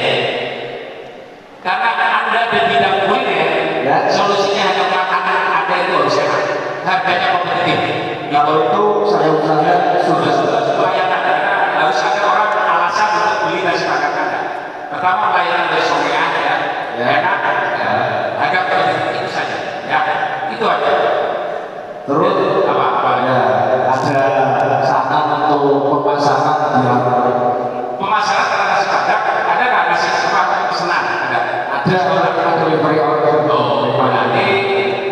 S1: karena Anda di bidang kuliner, ya, solusinya hanya makanan Anda itu harus sehat, harganya kompetitif.
S11: Kalau itu saya usahakan sudah
S1: supaya harus ada orang alasan untuk beli nasi makan Anda. Pertama layanan dari somean ya, enak, harga kompetitif itu saja, ya, itu aja.
S11: Terus
S1: apa?
S11: Ya, ada saran untuk pemasaran yang
S1: pemasaran karena nasi padang ada nggak nasi pesanan? Ada
S11: delivery order.
S1: Oh, nanti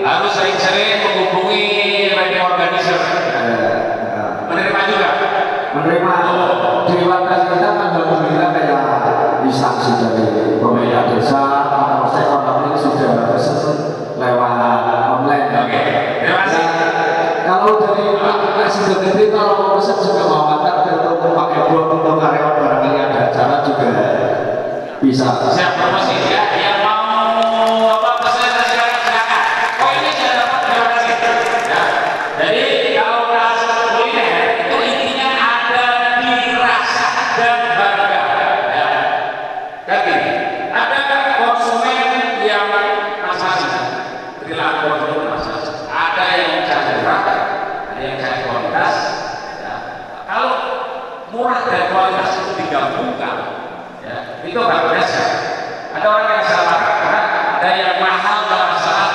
S1: harus sering-sering menghubungi radio organizer. Menerima juga?
S11: Menerima. Di warga kita kan alhamdulillah kayak instansi dari pemerintah desa, saya orang ini sudah lewat online.
S1: Oke, terima kasih.
S11: Kalau dari aplikasi sendiri kalau mau pesan juga mau antar untuk pakai buat untuk karyawan barangkali ada acara juga bisa.
S1: Siap promosi ya. Yang mau apa pesan silakan. Oh ini saya dapat, terima kasih. Ya. Jadi kalau rasa kuliner itu intinya ada di rasa dan harga. Ya. Jadi ada konsumen yang masih perilaku konsumen masih ada yang cari murah, ada yang cari kualitas. Ya. Kalau murah dan kualitas itu digabungkan, ya, itu nggak biasa. Ada orang yang salah karena ada yang mahal dalam saat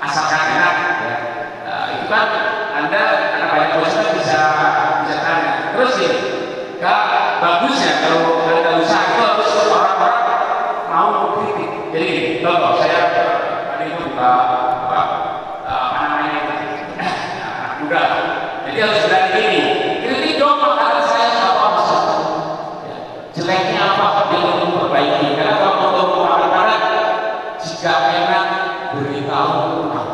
S1: asalkan enak. Ya. Nah, itu kan Anda karena banyak konsumen bisa tanya. Terus ini, Kak, bagusnya kalau Anda usaha itu harus orang-orang mau kritik. Jadi gini, contoh saya tadi itu buka apa namanya anak muda. Jadi harus berani gini. Kritik dong makanan saya apa maksud? Jeleknya apa dia untuk memperbaiki? Karena kalau untuk makanan jika enak beritahu kurang,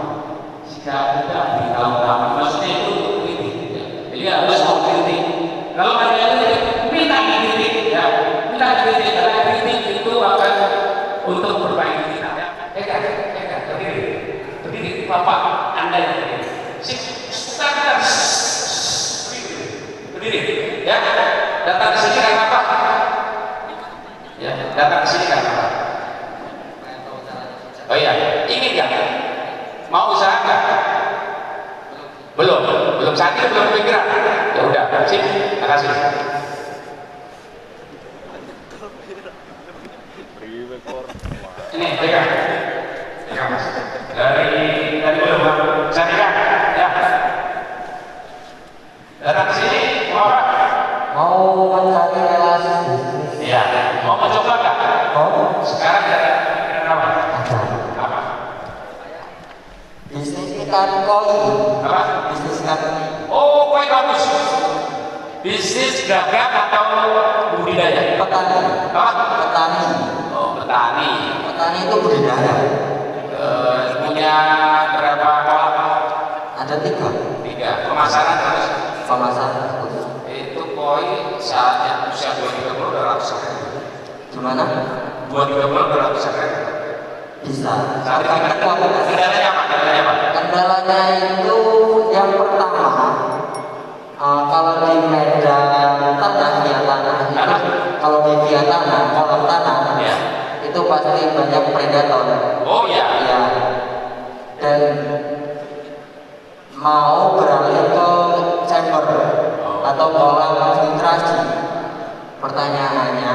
S1: jika tidak beritahu kurang. Maksudnya itu kritik. Ya. Jadi harus mau kritik. Kalau ada yang kritik, minta kritik. Ya, minta kritik. Karena kritik itu akan untuk memperbaiki kita. Ya. Berdiri, Bapak Anda yang berdiri. Standar. Berdiri. Ya, datang ke sini karena apa? Ya, datang ke sini karena apa? Oh iya, ingin ya? Mau usaha nggak? Belum saat ini belum kepikiran. Ya udah, sip. Terima kasih. Ini, pegang Mas. Dari belum, saya pegang. Ya. Datang ke sini, mau apa?
S17: Mau mencari relasi bisnis.
S1: Iya, mau mencoba nggak?
S17: Mau.
S1: Sekarang ada pikiran apa?
S17: Bisnis ikan koi.
S1: Apa?
S17: Bisnis ikan
S1: Oh, kue bagus. Bisnis dagang atau budidaya?
S17: Petani.
S1: Apa?
S17: Petani.
S1: Oh, petani.
S17: Petani itu budidaya.
S1: Punya berapa kolam?
S17: Ada 3.
S1: 3. Pemasaran terus?
S17: Pemasaran.
S1: Itu koi saatnya usia 2-3 bulan udah ratusan ribu.
S17: Gimana?
S1: 2-3 bulan udah ratusan ribu.
S17: Bisa.
S1: Kendalanya apa?
S17: Kendalanya itu yang pertama, kalau di medan tanah, via tanah itu, kalau di via tanah, kolam tanah,
S1: ya.
S17: Itu pasti banyak predator.
S1: Oh iya.
S17: Ya. Dan mau beralih ke chamber atau kolam filtrasi, pertanyaannya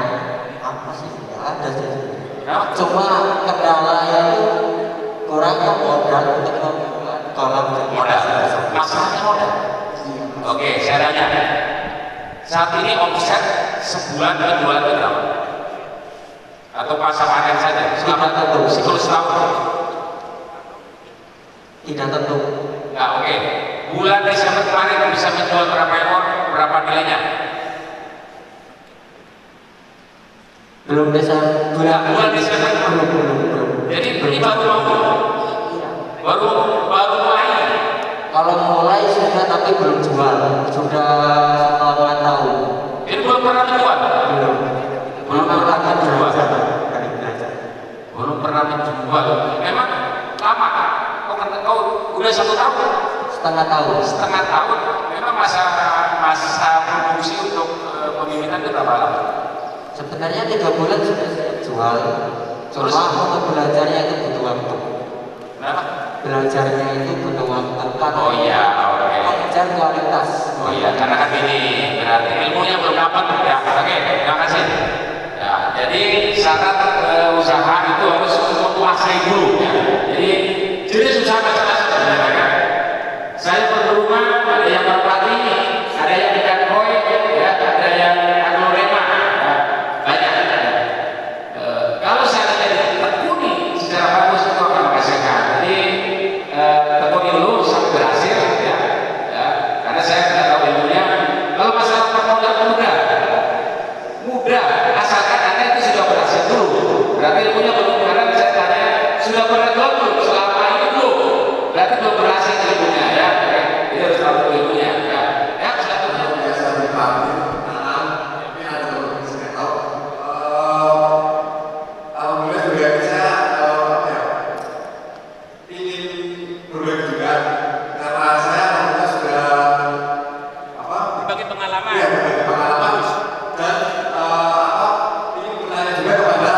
S17: apa sih? Nggak ada sih. Cuma kendalanya itu kurangnya modal untuk membuat kolam filtrasi.
S1: Masalahnya modal. Oke, saya tanya. Saat ini omset sebulan penjualan berapa? Atau pasca panen saja? Selama siklus tahun?
S17: Tidak tentu.
S1: Nah, oke. Bulan Desember kemarin bisa menjual berapa ekor? Berapa nilainya?
S17: Belum Desember.
S1: Bulan Desember belum. Jadi ini baru mulai.
S17: Kalau mulai sudah tapi belum jual. Sudah setahun tahun.
S1: Jadi belum pernah menjual. Belum pernah menjual. Belum pernah menjual. Memang lama. Kau udah 1 tahun.
S17: Setengah tahun.
S1: Setengah tahun. Memang masa produksi untuk pemimitan itu berapa lama?
S17: Sebenarnya 3 bulan sudah saya jual. Cuma untuk belajarnya itu butuh waktu.
S1: Kenapa?
S17: Belajarnya itu butuh waktu.
S1: Oh iya, oke.
S17: Mengejar kualitas.
S1: Oh iya, karena kan ini berarti ilmunya belum dapat ya. Oke, terima kasih. Ya, jadi syarat usaha itu harus menguasai dulu ya. Jadi jenis usaha macam-macam sebenarnya. Saya berumah, ada yang merpati, ada yang ikan koi, ya, ada yang aglorema, ya, banyak. Kalau saya tekuni secara bagus itu akan menghasilkan. Jadi tekuni dulu sampai berhasil, ya. Karena saya tidak tahu ilmunya. Kalau masalah pemodal mudah, asalkan Anda itu sudah berhasil dulu. Berarti ilmunya belum. Karena saya tanya sudah pernah jual belum? Selama ini belum. Berarti belum berhasil ilmunya, ya. Jadi harus tahu ilmunya, ya. Ya, satu biasa dipakai. Tapi ada yang saya tahu.
S18: Alhamdulillah juga saya ingin berbagi juga karena saya alhamdulillah sudah
S1: berbagi pengalaman.
S18: Iya, berbagi pengalaman. Dan ingin bertanya juga kepada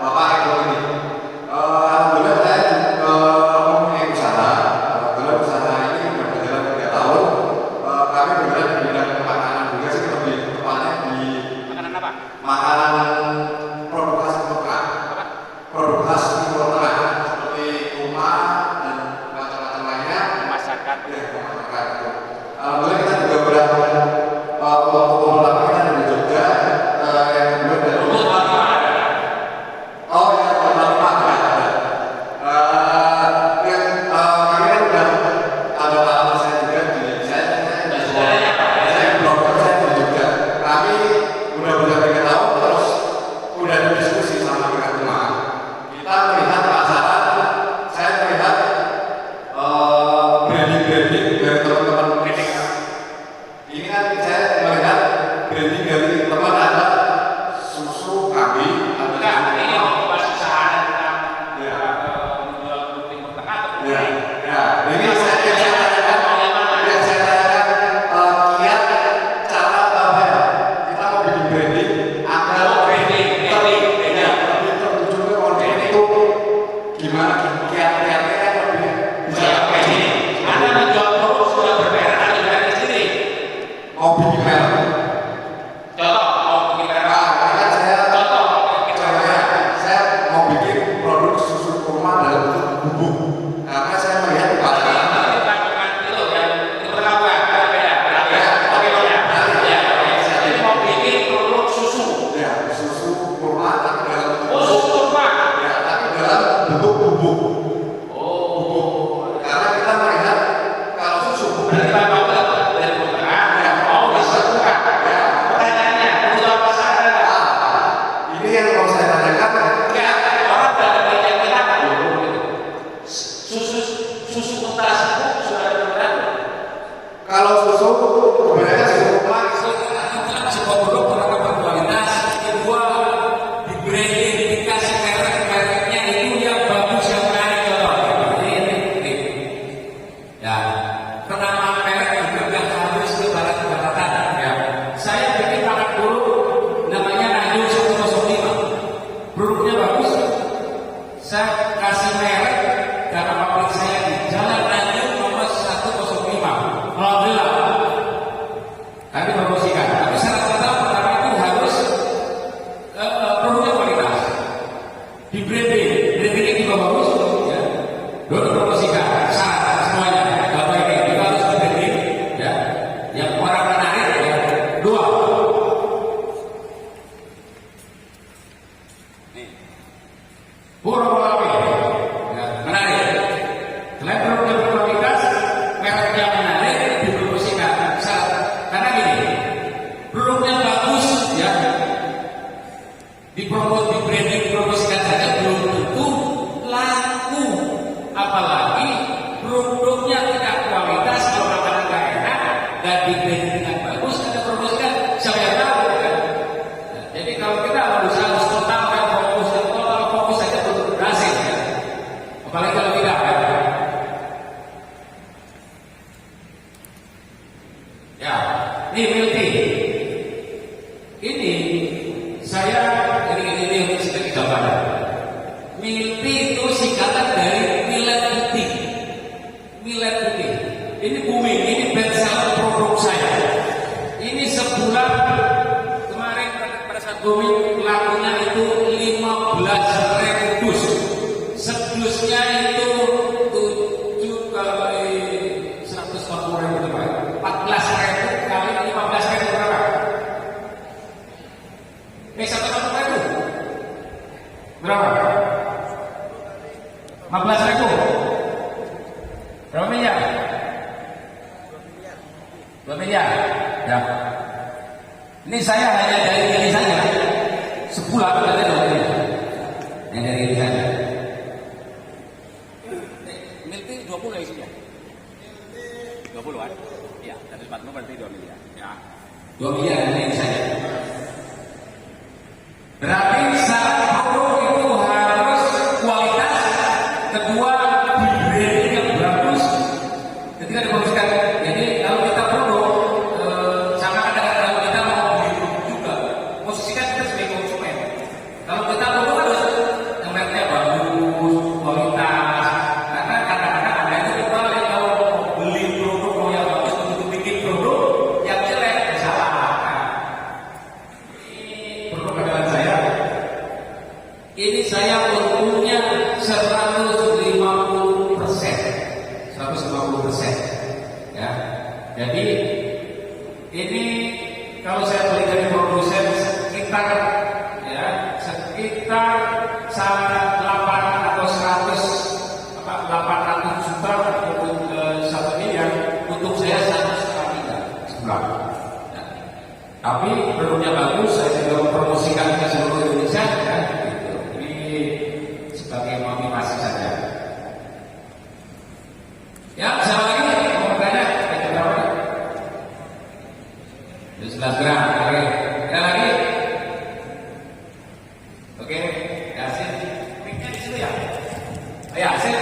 S18: Bapak Eko ini. Alhamdulillah saya mempunyai usaha. Alhamdulillah usaha ini sudah berjalan 3 tahun. Kami bergerak di bidang makanan juga sih, lebih tepatnya di
S1: makanan apa?
S18: Makanan produk khas Timur Tengah. Produk khas Timur Tengah seperti rumah dan macam-macam lainnya.
S1: Masakan.
S18: Ya, masakan itu. Alhamdulillah kita juga berada untuk lama kita dari Jogja, yang kedua dari oh ya, pertama yang kami kan udah ada partner saya juga di saya blogger saya di Jogja. Kami udah 3 tahun terus udah diskusi sama pihak rumah. Kita melihat pasaran, saya melihat branding dari teman-teman branding. Ini kan saya melihat branding dari teman ada susu kambing, ada
S1: ini mau bahas usaha tentang menjual produk Timur Tengah atau
S18: ya, ini saya tanyakan kiat cara apa ya? Kita mau bikin branding, agar lebih tertuju ke konten itu gimana kiat-kiatnya kan lebih bisa
S1: branding. Anda menjual produk sudah bermerek atau branding sendiri?
S18: mau bikin merek.
S1: Contoh, mau bikin merek.
S18: Kan saya
S1: contohnya
S18: saya mau bikin produk susu kurma dalam bentuk bubuk karena saya
S1: susu unta sudah ada perbedaan?
S18: Kalau susu kebanyakan susu emas.
S1: Sebuah produk pertama berkualitas, kedua di branding, dikasih merek-mereknya itu yang bagus, yang menarik kalau ini. Ya, kenapa merek juga harus ke barat-baratan? Ya, saya bikin paket dulu, namanya Nandu 105. Produknya bagus. Saya kasih merek karena pabrik saya di Jalan Nandu nomor 105. Alhamdulillah. Kami promosikan. Tapi syarat-syarat pertama itu harus produknya kualitas. Di branding juga bagus. Ya. Lalu promosikan. Syarat semuanya. Bapak ini kita harus di branding. Ya. Yang orang menarik. Ya. Dua. Nih. Purwalapi. Ya. Menarik. Selain produknya berkualitas, mereknya menarik, dipromosikan. Syarat. Karena gini, produknya bagus, ya, dipromot, di branding, dipromosikan saja belum tentu laku. Apalagi produknya tidak kualitas, kalau makanan nggak enak, dan di branding dengan bagus, ada promosikan, siapa yang tahu? Ya? Nah, jadi kalau kita harus total dan fokus, dan total fokus saja belum berhasil, ya. Apalagi kalau tidak, ya. Ya, ini milk tea. Ini saya ini sedikit gambaran. Milk tea itu singkatan dari millet putih. Millet putih. Ini booming, ini best seller produk saya. Ini sebulan kemarin pada saat booming lakunya itu 15.000 dus. Sedusnya itu 7 kali 140.000 teman. 14.000 kali 15.000 berapa? 140.000 berapa? 15.000 berapa miliar? 2 miliar. Ya. Ini saya hanya dari diri saja sebulan ada 2 miliar. Yang dari diri saja. Milk 20 isinya. 20-an. Ya, 140 berarti 2 miliar. Ya. 2 miliar ini saja. Berarti syarat produk itu harus kualitas, kedua di branding yang bagus. Ketika dipromosikan, jadi kalau kita produk sama ada kalau kita mau beli juga, posisikan kita sebagai konsumen. Kalau kita produk harus yang mereknya bagus, kualitas. Karena kadang-kadang ada itu kita kalau beli produk mau yang bagus untuk bikin produk yang jelek salah. Produk andalan saya. Ini saya untungnya 150%. 150%. Ya. Jadi ini kalau saya beli dari produsen sekitar 8 atau 800 juta untuk satu miliar, untuk saya 1,5 sebulan. Ya. Tapi produknya bagus, saya juga mempromosikan ke seluruh Indonesia. Ya. Ini sebagai motivasi saja. Ya, siapa lagi mau bertanya? Kita berapa? 11 gram. Oke. Ada lagi? Oke. Ya, sip. Mic-nya di situ ya. Ya, sip.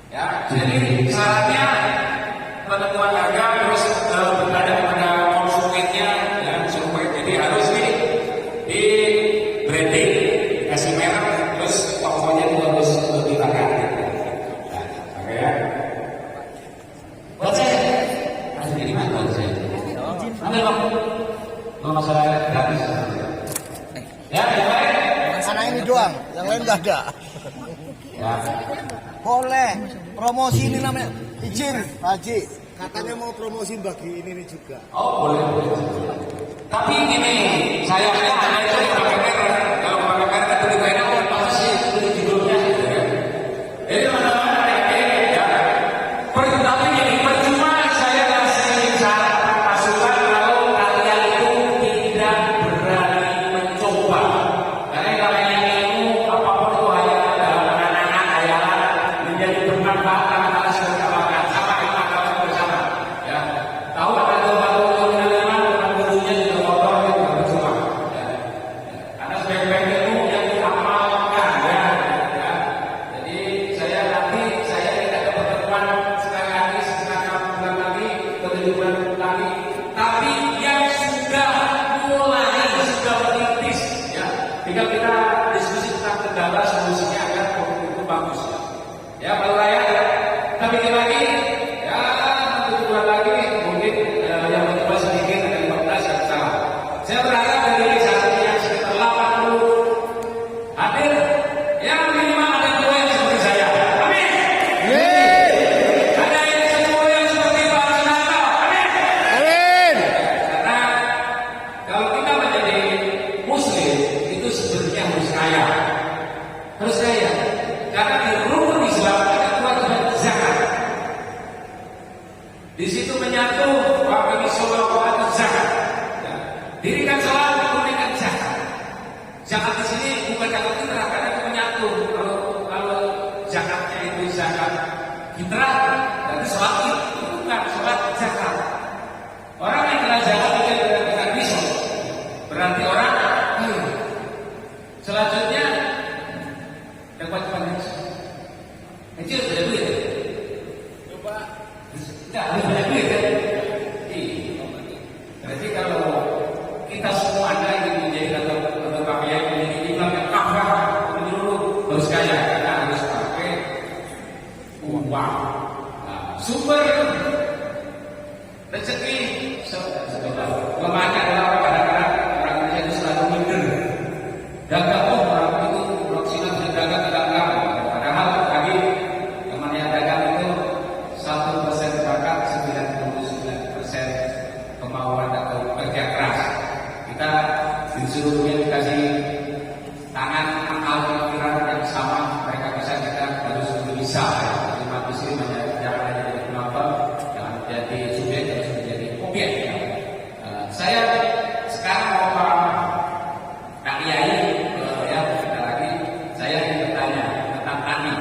S1: Ya, jadi syaratnya penentuan harga terus berada pada konsumennya ya, survei. Jadi harus di branding, kasih merek, terus tokonya itu harus dilakukan. Oke ya. Buat saya, masih jadi mana buat saya? Ambil bang. Kalau masalah gratis. Ya, yang lain.
S5: Sana ini doang, yang lain nggak ada.
S1: Ya.
S5: Boleh promosi ini namanya izin Pak Haji, katanya mau promosi bagi ini juga.
S1: Oh boleh. Tapi gini, saya hanya itu pakai merek. Kalau pakai merek itu lebih enak pasti itu judulnya. Jadi mana-mana ya. Tapi gini, percuma saya kasih saran masukan kalau kalian itu tidak berani mencoba. Karena yang namanya ilmu apapun itu hanya dalam angan-angan, hayalan menjadi benar. Ya baru raya, tapi lagi ya 7 bulan lagi mungkin yang mencoba sedikit ada 15 yang salah. Saya berharap dari saat ini yang sekitar 80 hadir, yang minimal ada 2 yang seperti saya. Amin. Ada yang 10 yang seperti Pak Sunarto. Amin. Amin. Karena kalau kita menjadi Muslim itu sebenarnya harus kaya, harus kaya. Karena di rukun Islam ada kewajiban zakat. Di situ menyatu wa sholat wa zakat. Dirikan sholat, tunaikan zakat. Zakat di sini bukan zakat fitrah, karena itu menyatu. Kalau zakatnya itu zakat fitrah, berarti sholat itu bukan sholat zakat. Orang yang kena zakat itu dengan pisau, berarti orang kaya. Selanjutnya kewajiban haji. Haji harus ada duit. Coba. Tidak harus ada duit kan? Iya. Berarti kalau kita semua ada yang menjadi atau pakaian menjadi imam yang kafah menyeluruh harus kaya karena harus pakai uang. Nah, sumber rezeki lemahnya adalah kadang-kadang orang Indonesia itu selalu minder. Dagang orang itu maksimal dagang tidak kamu. Padahal tadi namanya dagang itu 1% zakat, 99% kemauan atau kerja keras. Kita disuruh dikasih tangan akal pikiran yang sama, mereka bisa, kita harus bisa. Jadi umat muslim jangan hanya jadi penonton, jangan jadi subjek, harus menjadi objek. Saya sekarang mau Pak Kiai, ya sebentar lagi saya ingin bertanya tentang tani.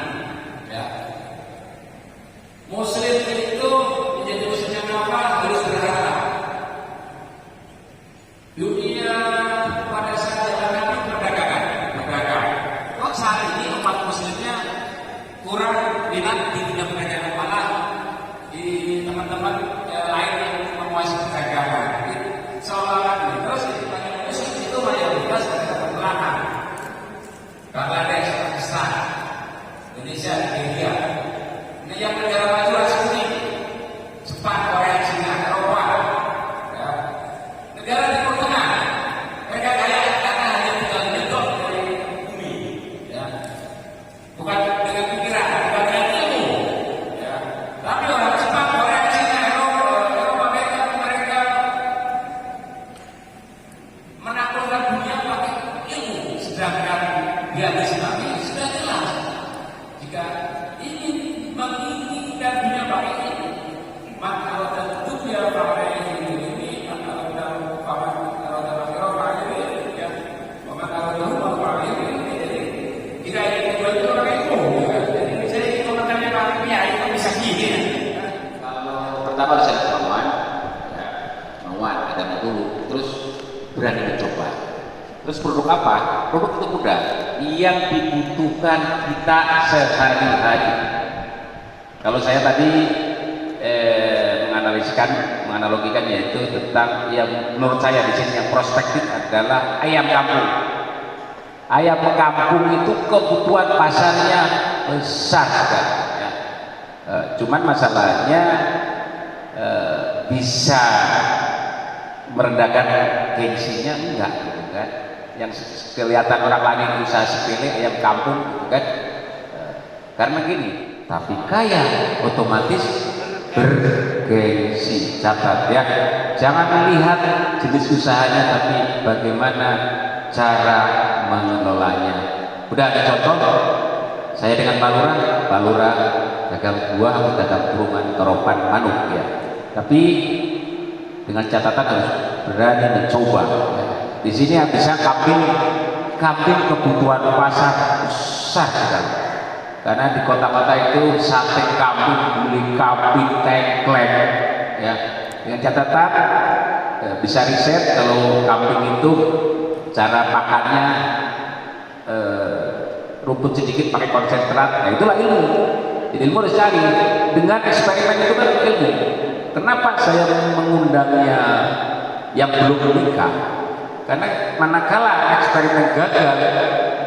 S1: Ya. Muslim itu menjadi muslim yang apa? Harus berharap. Dunia pada saat zaman Nabi perdagangan. Kok saat ini umat muslimnya kurang minat di bidang perdagangan, malah di teman-teman lain yang menguasai perdagangan. Seolah-olah terus muslim itu mayoritas pada belakang. Bangladesh, Pakistan, Indonesia, India. Ini yang negara maju harus ini. Jepang, Korea, Cina, Eropa. Ya. Negara Timur Tengah. Mereka kaya karena hanya tinggal nyedok dari bumi. Ya. Bukan dengan pikiran, bukan dengan ilmu. Ya. Tapi orang Jepang, Korea, Cina, Eropa, mereka menaklukkan dunia pakai ilmu. Sedangkan di hadis Nabi sudah jelas jika ingin menginginkan dunia pakai ilmu, maka tentu dia pakai ini atau pakai ini ya, maka pakai ini. Jadi jika ingin itu pakai ilmu, jadi saya ingin komentarnya Pak Kiai itu bisa gini. Kalau pertama harus ada kemauan, ya, kemauan ada dulu, terus berani mencoba. Terus produk apa? Produk itu mudah, yang dibutuhkan kita sehari-hari. Kalau saya tadi menganalogikan yaitu tentang yang menurut saya di sini yang prospektif adalah ayam kampung. Ayam kampung itu kebutuhan pasarnya besar sekali. Ya. Cuman masalahnya bisa merendahkan gengsinya enggak, gitu kan? Yang kelihatan orang lain usaha sepele ayam kampung, gitu kan? Karena gini, tapi kaya otomatis bergengsi. Catat ya, jangan melihat jenis usahanya, tapi bagaimana cara mengelolanya. Udah ada contoh, saya dengan Pak Lurah dagang buah atau dagang kurungan keropan manuk ya. Tapi dengan catatan harus berani mencoba. Di sini yang bisa kambing kebutuhan pasar besar sekali. Karena di kota-kota itu sate kambing, gulai kambing, tengkleng, ya. Dengan catatan bisa riset kalau kambing itu cara makannya rumput sedikit pakai konsentrat, nah itulah ilmu. Jadi ilmu harus cari. Dengan eksperimen itu kan ilmu. Kenapa saya mengundangnya yang belum menikah? Karena manakala eksperimen gagal,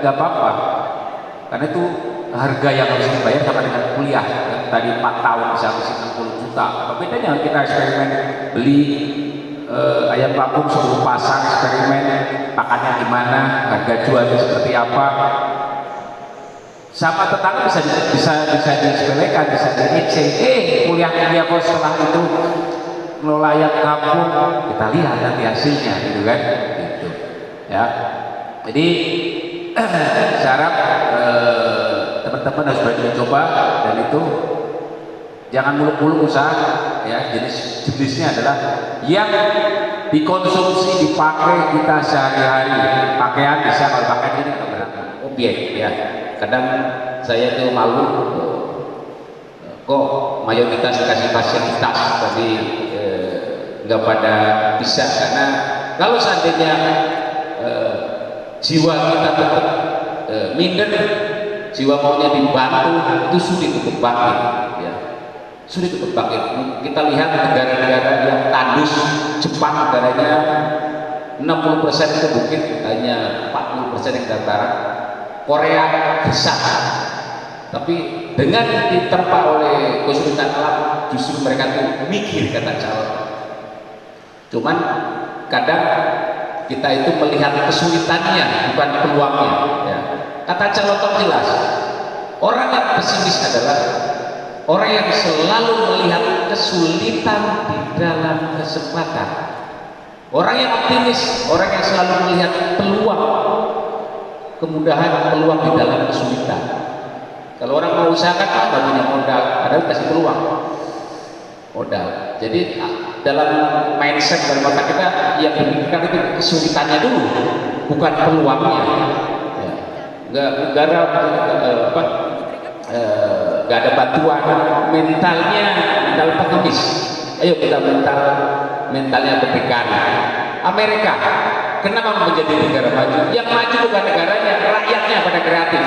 S1: nggak apa-apa. Karena itu harga yang harus dibayar sama dengan kuliah yang tadi 4 tahun bisa habis 60 juta. Apa bedanya kita eksperimen beli ayam kampung 10 pasang, eksperimen pakannya gimana, harga jualnya seperti apa, sama tetangga bisa disepelekan, bisa diecek. Kuliah kok setelah itu ngelola ayam kampung, kita lihat nanti hasilnya gitu kan, gitu ya. Jadi saya harap teman-teman harus berani mencoba, dan itu jangan muluk-muluk usaha ya. Jenisnya adalah yang dikonsumsi, dipakai kita sehari-hari. Pakaian bisa, kalau pakaian ini objek ya. Kadang saya itu malu kok mayoritas dikasih fasilitas, tapi nggak pada bisa, karena kalau seandainya jiwa kita tetap minder, jiwa maunya dibantu, itu sulit untuk bangkit ya. Sulit untuk bangkit. Kita lihat negara-negara yang tandus, Jepang negaranya 60% itu bukit, hanya 40% yang dataran. Korea besar, tapi dengan diterpa oleh kesulitan alam, justru mereka tuh mikir kata calon. Cuman kadang kita itu melihat kesulitannya, bukan peluangnya ya. Kata calon jelas, orang yang pesimis adalah orang yang selalu melihat kesulitan di dalam kesempatan. Orang yang optimis, orang yang selalu melihat peluang, kemudahan, peluang di dalam kesulitan. Kalau orang mau usahakan apa, punya modal, padahal kasih peluang modal. Jadi dalam mindset, dalam otak kita yang dipikirkan itu kesulitannya dulu, bukan peluangnya ya. Nggak ada bantuan, mentalnya mental pengemis. Ayo kita mentalnya berikan. Amerika kenapa menjadi negara maju? Yang maju bukan negaranya, rakyatnya pada kreatif.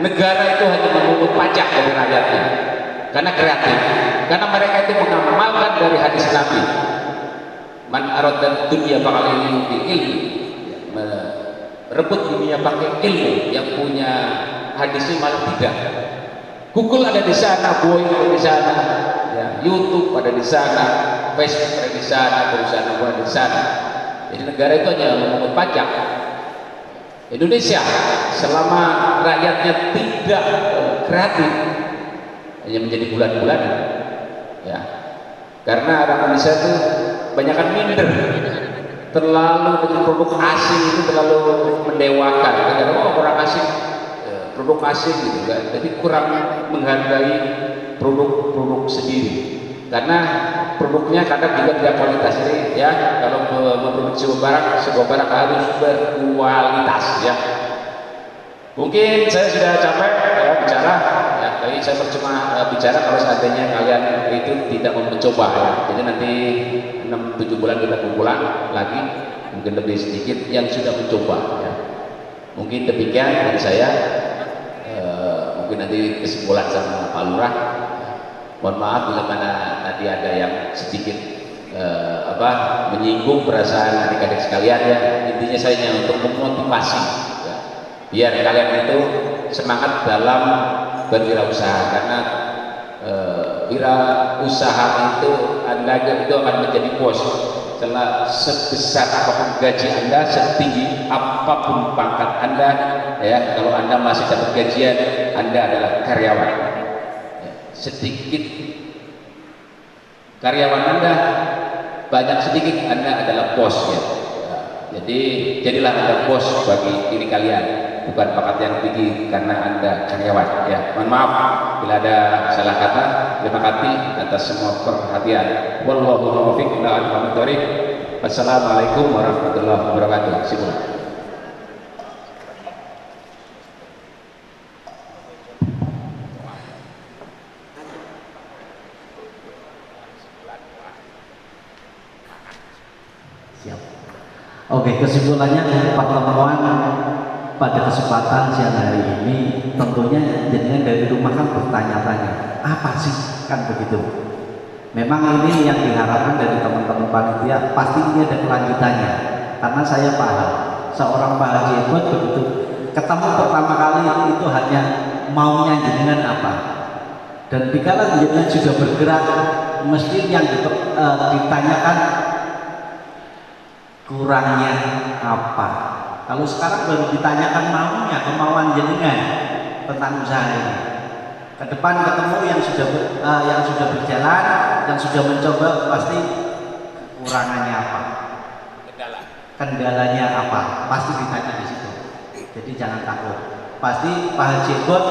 S1: Negara itu hanya memungut pajak dari rakyatnya karena kreatif, karena mereka itu mengamalkan dari hadis Nabi, man arad dunia bakal ilmu bil ilmi, merebut dunia pakai ilmu. Yang punya hadisnya malah tidak. Google ada di sana, Boeing ada di sana ya, YouTube ada di sana, Facebook ada di sana, perusahaan ada di sana. Jadi negara itu hanya memungut pajak. Indonesia selama rakyatnya tidak kreatif, hanya menjadi bulan-bulan ya. Karena orang Indonesia itu kebanyakan minder, terlalu dengan produk asing itu terlalu mendewakan. Karena orang asing, produk asing gitu kan, jadi kurang menghargai produk sendiri. Karena produknya kadang juga tidak kualitas. Jadi ya, kalau memproduksi sebuah barang harus berkualitas ya. Mungkin saya sudah capek ya bicara ya, tapi saya percuma bicara kalau seandainya kalian itu tidak mau mencoba ya. Jadi nanti 6-7 bulan kita kumpulan lagi, mungkin lebih sedikit yang sudah mencoba ya. Mungkin demikian dari saya. Mungkin nanti kesimpulan sama Pak Lurah. Mohon maaf bila mana tadi ada yang sedikit menyinggung perasaan adik-adik sekalian ya. Intinya saya hanya untuk memotivasi ya, biar kalian itu semangat dalam berwirausaha, karena wirausaha itu Anda itu akan menjadi bos. Setelah sebesar apapun gaji Anda, setinggi apapun pangkat Anda ya, kalau Anda masih dapat gajian, Anda adalah karyawan. Sedikit karyawan Anda, banyak sedikit Anda adalah bos ya. Jadi jadilah Anda bos bagi diri kalian, bukan pangkat yang tinggi karena Anda karyawan ya. Mohon maaf bila ada salah kata. Terima kasih atas semua perhatian. Wallahu muwaffiq ila aqwamit thoriq. Wassalamualaikum warahmatullahi wabarakatuh. Simul.
S11: Oke, kesimpulannya pertemuan pada kesempatan siang hari ini tentunya jadinya dari rumah kan bertanya-tanya apa sih, kan begitu. Memang ini yang diharapkan dari teman-teman panitia, pasti ini ada kelanjutannya, karena saya paham seorang Pak Haji Ebot begitu ketemu pertama kali itu hanya maunya jenengan apa. Dan dikala jenengan sudah bergerak, mesti yang ditanyakan kurangnya apa. Kalau sekarang baru ditanyakan maunya, kemauan jenengan tentang usaha ini. Ke depan ketemu yang sudah berjalan, yang sudah mencoba, pasti kekurangannya apa, kendalanya apa, pasti ditanya di situ. Jadi jangan takut. Pasti Pak Haji Ebot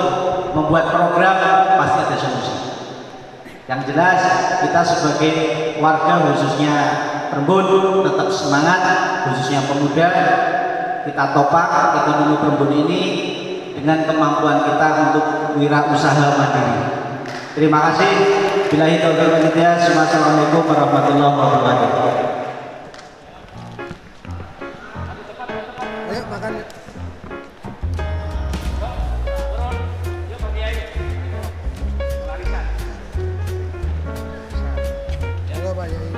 S11: membuat program, pasti ada solusi. Yang jelas kita sebagai warga khususnya Perembun tetap semangat, khususnya pemuda, kita topang ekonomi Perembun ini dengan kemampuan kita untuk wirausaha mandiri. Terima kasih. Billahi taufiq wal hidayah. Assalamualaikum warahmatullahi wabarakatuh.
S3: Ayo makan. Halo Pak Yai.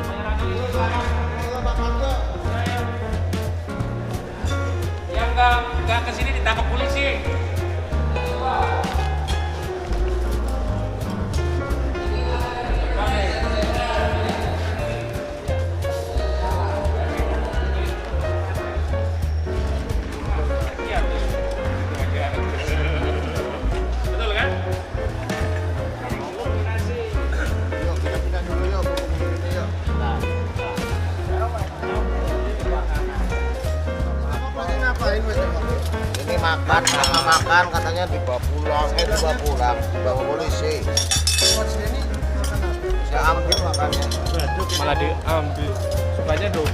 S1: Yang nggak kesini ditangkap polisi. Betul kan?
S2: Ini makan sama makan katanya dibawa pulang, dibawa polisi. Saya ambil makannya.
S4: Malah diambil. Sukanya double.